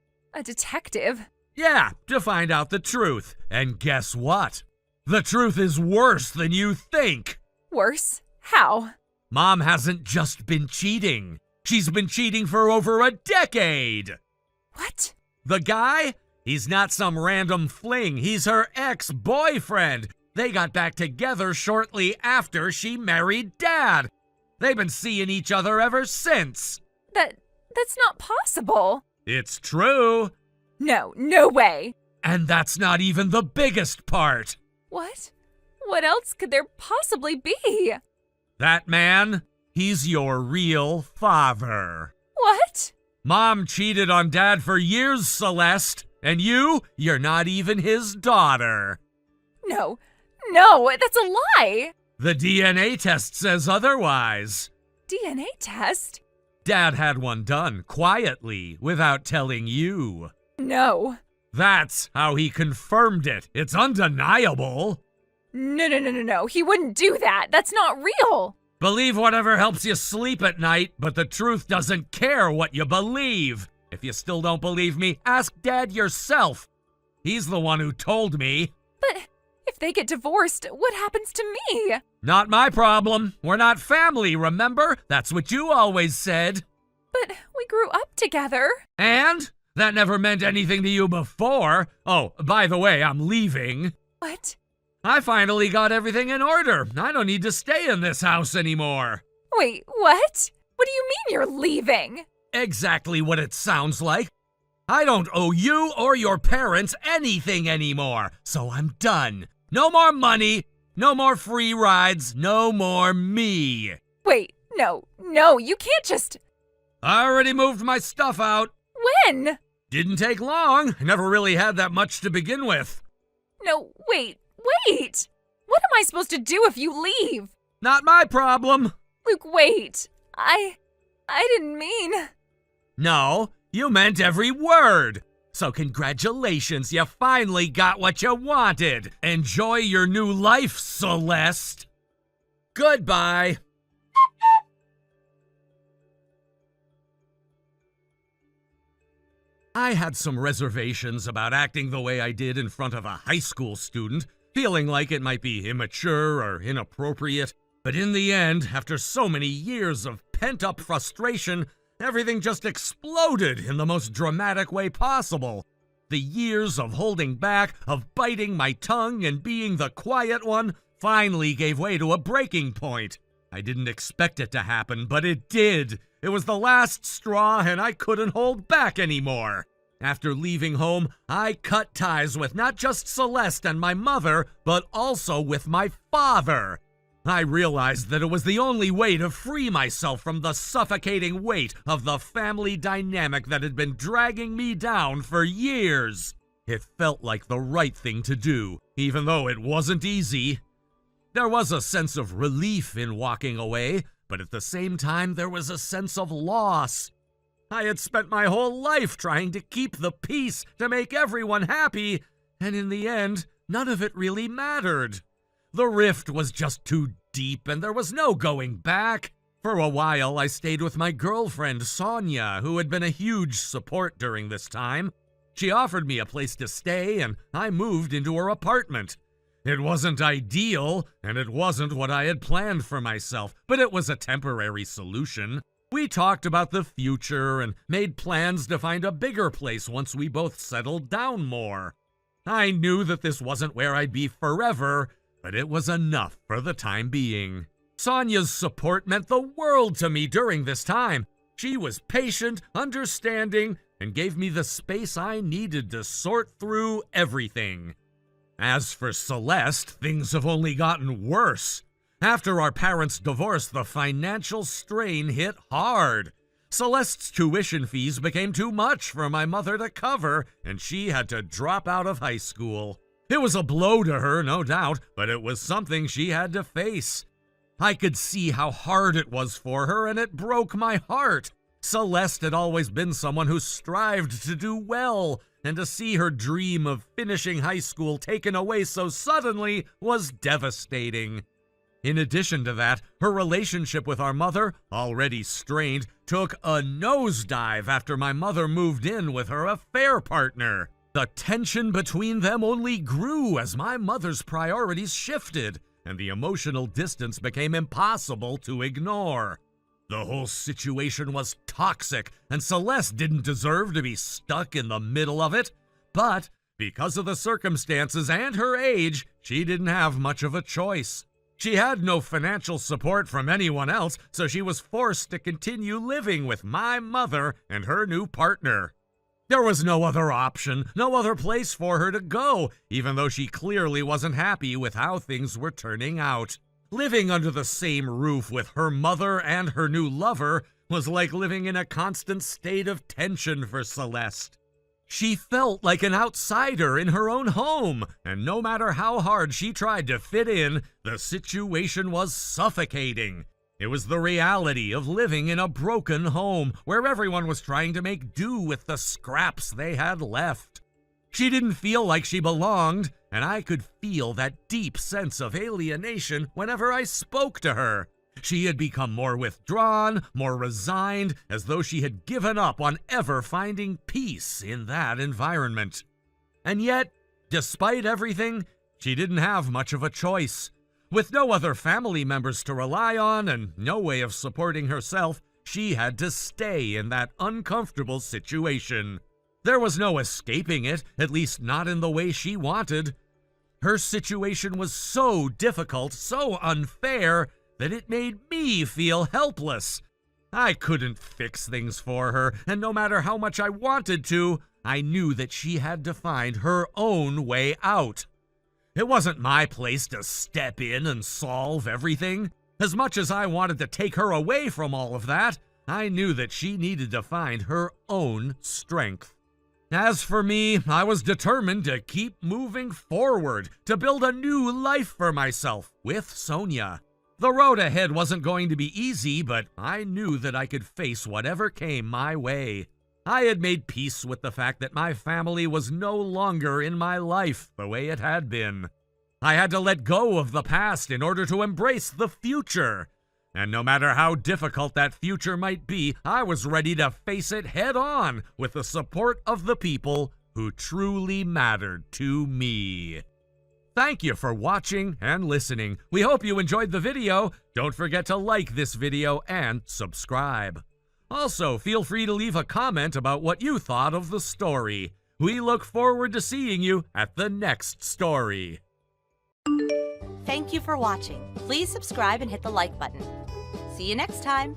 detective? Yeah, to find out the truth. And guess what? The truth is worse than you think. Worse? How? Mom hasn't just been cheating. She's been cheating for over a decade. What? The guy? He's not some random fling. He's her ex-boyfriend. They got back together shortly after she married Dad. They've been seeing each other ever since. That's not possible. It's true. No way. And that's not even the biggest part. What? What else could there possibly be? That man, he's your real father. What? Mom cheated on Dad for years, Celeste. And you're not even his daughter. No, that's a lie. The DNA test says otherwise. DNA test? Dad had one done, quietly, without telling you. No. That's how he confirmed it. It's undeniable. No. He wouldn't do that. That's not real. Believe whatever helps you sleep at night, but the truth doesn't care what you believe. If you still don't believe me, ask Dad yourself. He's the one who told me. But if they get divorced, what happens to me? Not my problem. We're not family, remember? That's what you always said. But we grew up together. And? That never meant anything to you before. Oh, by the way, I'm leaving. What? I finally got everything in order. I don't need to stay in this house anymore. Wait, what? What do you mean you're leaving? Exactly what it sounds like. I don't owe you or your parents anything anymore, so I'm done. No more money, no more free rides, no more me. Wait, no, you can't just... I already moved my stuff out. When? Didn't take long. I never really had that much to begin with. No, wait. What am I supposed to do if you leave? Not my problem. Luke, wait. I didn't mean... No, you meant every word. So congratulations, you finally got what you wanted. Enjoy your new life, Celeste. Goodbye. I had some reservations about acting the way I did in front of a high school student, feeling like it might be immature or inappropriate. But in the end, after so many years of pent-up frustration, everything just exploded in the most dramatic way possible. The years of holding back, of biting my tongue and being the quiet one, finally gave way to a breaking point. I didn't expect it to happen, but it did. It was the last straw, and I couldn't hold back anymore. After leaving home, I cut ties with not just Celeste and my mother, but also with my father. I realized that it was the only way to free myself from the suffocating weight of the family dynamic that had been dragging me down for years. It felt like the right thing to do, even though it wasn't easy. There was a sense of relief in walking away, but at the same time there was a sense of loss. I had spent my whole life trying to keep the peace, to make everyone happy, and in the end, none of it really mattered. The rift was just too deep, and there was no going back. For a while, I stayed with my girlfriend, Sonia, who had been a huge support during this time. She offered me a place to stay, and I moved into her apartment. It wasn't ideal, and it wasn't what I had planned for myself, but it was a temporary solution. We talked about the future and made plans to find a bigger place once we both settled down more. I knew that this wasn't where I'd be forever, but it was enough for the time being. Sonia's support meant the world to me during this time. She was patient, understanding, and gave me the space I needed to sort through everything. As for Celeste, things have only gotten worse. After our parents' divorce, the financial strain hit hard. Celeste's tuition fees became too much for my mother to cover, and she had to drop out of high school. It was a blow to her, no doubt, but it was something she had to face. I could see how hard it was for her, and it broke my heart. Celeste had always been someone who strived to do well, and to see her dream of finishing high school taken away so suddenly was devastating. In addition to that, her relationship with our mother, already strained, took a nosedive after my mother moved in with her affair partner. The tension between them only grew as my mother's priorities shifted, and the emotional distance became impossible to ignore. The whole situation was toxic, and Celeste didn't deserve to be stuck in the middle of it. But because of the circumstances and her age, she didn't have much of a choice. She had no financial support from anyone else, so she was forced to continue living with my mother and her new partner. There was no other option, no other place for her to go, even though she clearly wasn't happy with how things were turning out. Living under the same roof with her mother and her new lover was like living in a constant state of tension for Celeste. She felt like an outsider in her own home, and no matter how hard she tried to fit in, the situation was suffocating. It was the reality of living in a broken home where everyone was trying to make do with the scraps they had left. She didn't feel like she belonged, and I could feel that deep sense of alienation whenever I spoke to her. She had become more withdrawn, more resigned, as though she had given up on ever finding peace in that environment. And yet, despite everything, she didn't have much of a choice. With no other family members to rely on and no way of supporting herself, she had to stay in that uncomfortable situation. There was no escaping it, at least not in the way she wanted. Her situation was so difficult, so unfair, that it made me feel helpless. I couldn't fix things for her, and no matter how much I wanted to, I knew that she had to find her own way out. It wasn't my place to step in and solve everything. As much as I wanted to take her away from all of that, I knew that she needed to find her own strength. As for me, I was determined to keep moving forward, to build a new life for myself with Sonia. The road ahead wasn't going to be easy, but I knew that I could face whatever came my way. I had made peace with the fact that my family was no longer in my life the way it had been. I had to let go of the past in order to embrace the future. And no matter how difficult that future might be, I was ready to face it head on with the support of the people who truly mattered to me. Thank you for watching and listening. We hope you enjoyed the video. Don't forget to like this video and subscribe. Also, feel free to leave a comment about what you thought of the story. We look forward to seeing you at the next story. Thank you for watching. Please subscribe and hit the like button. See you next time.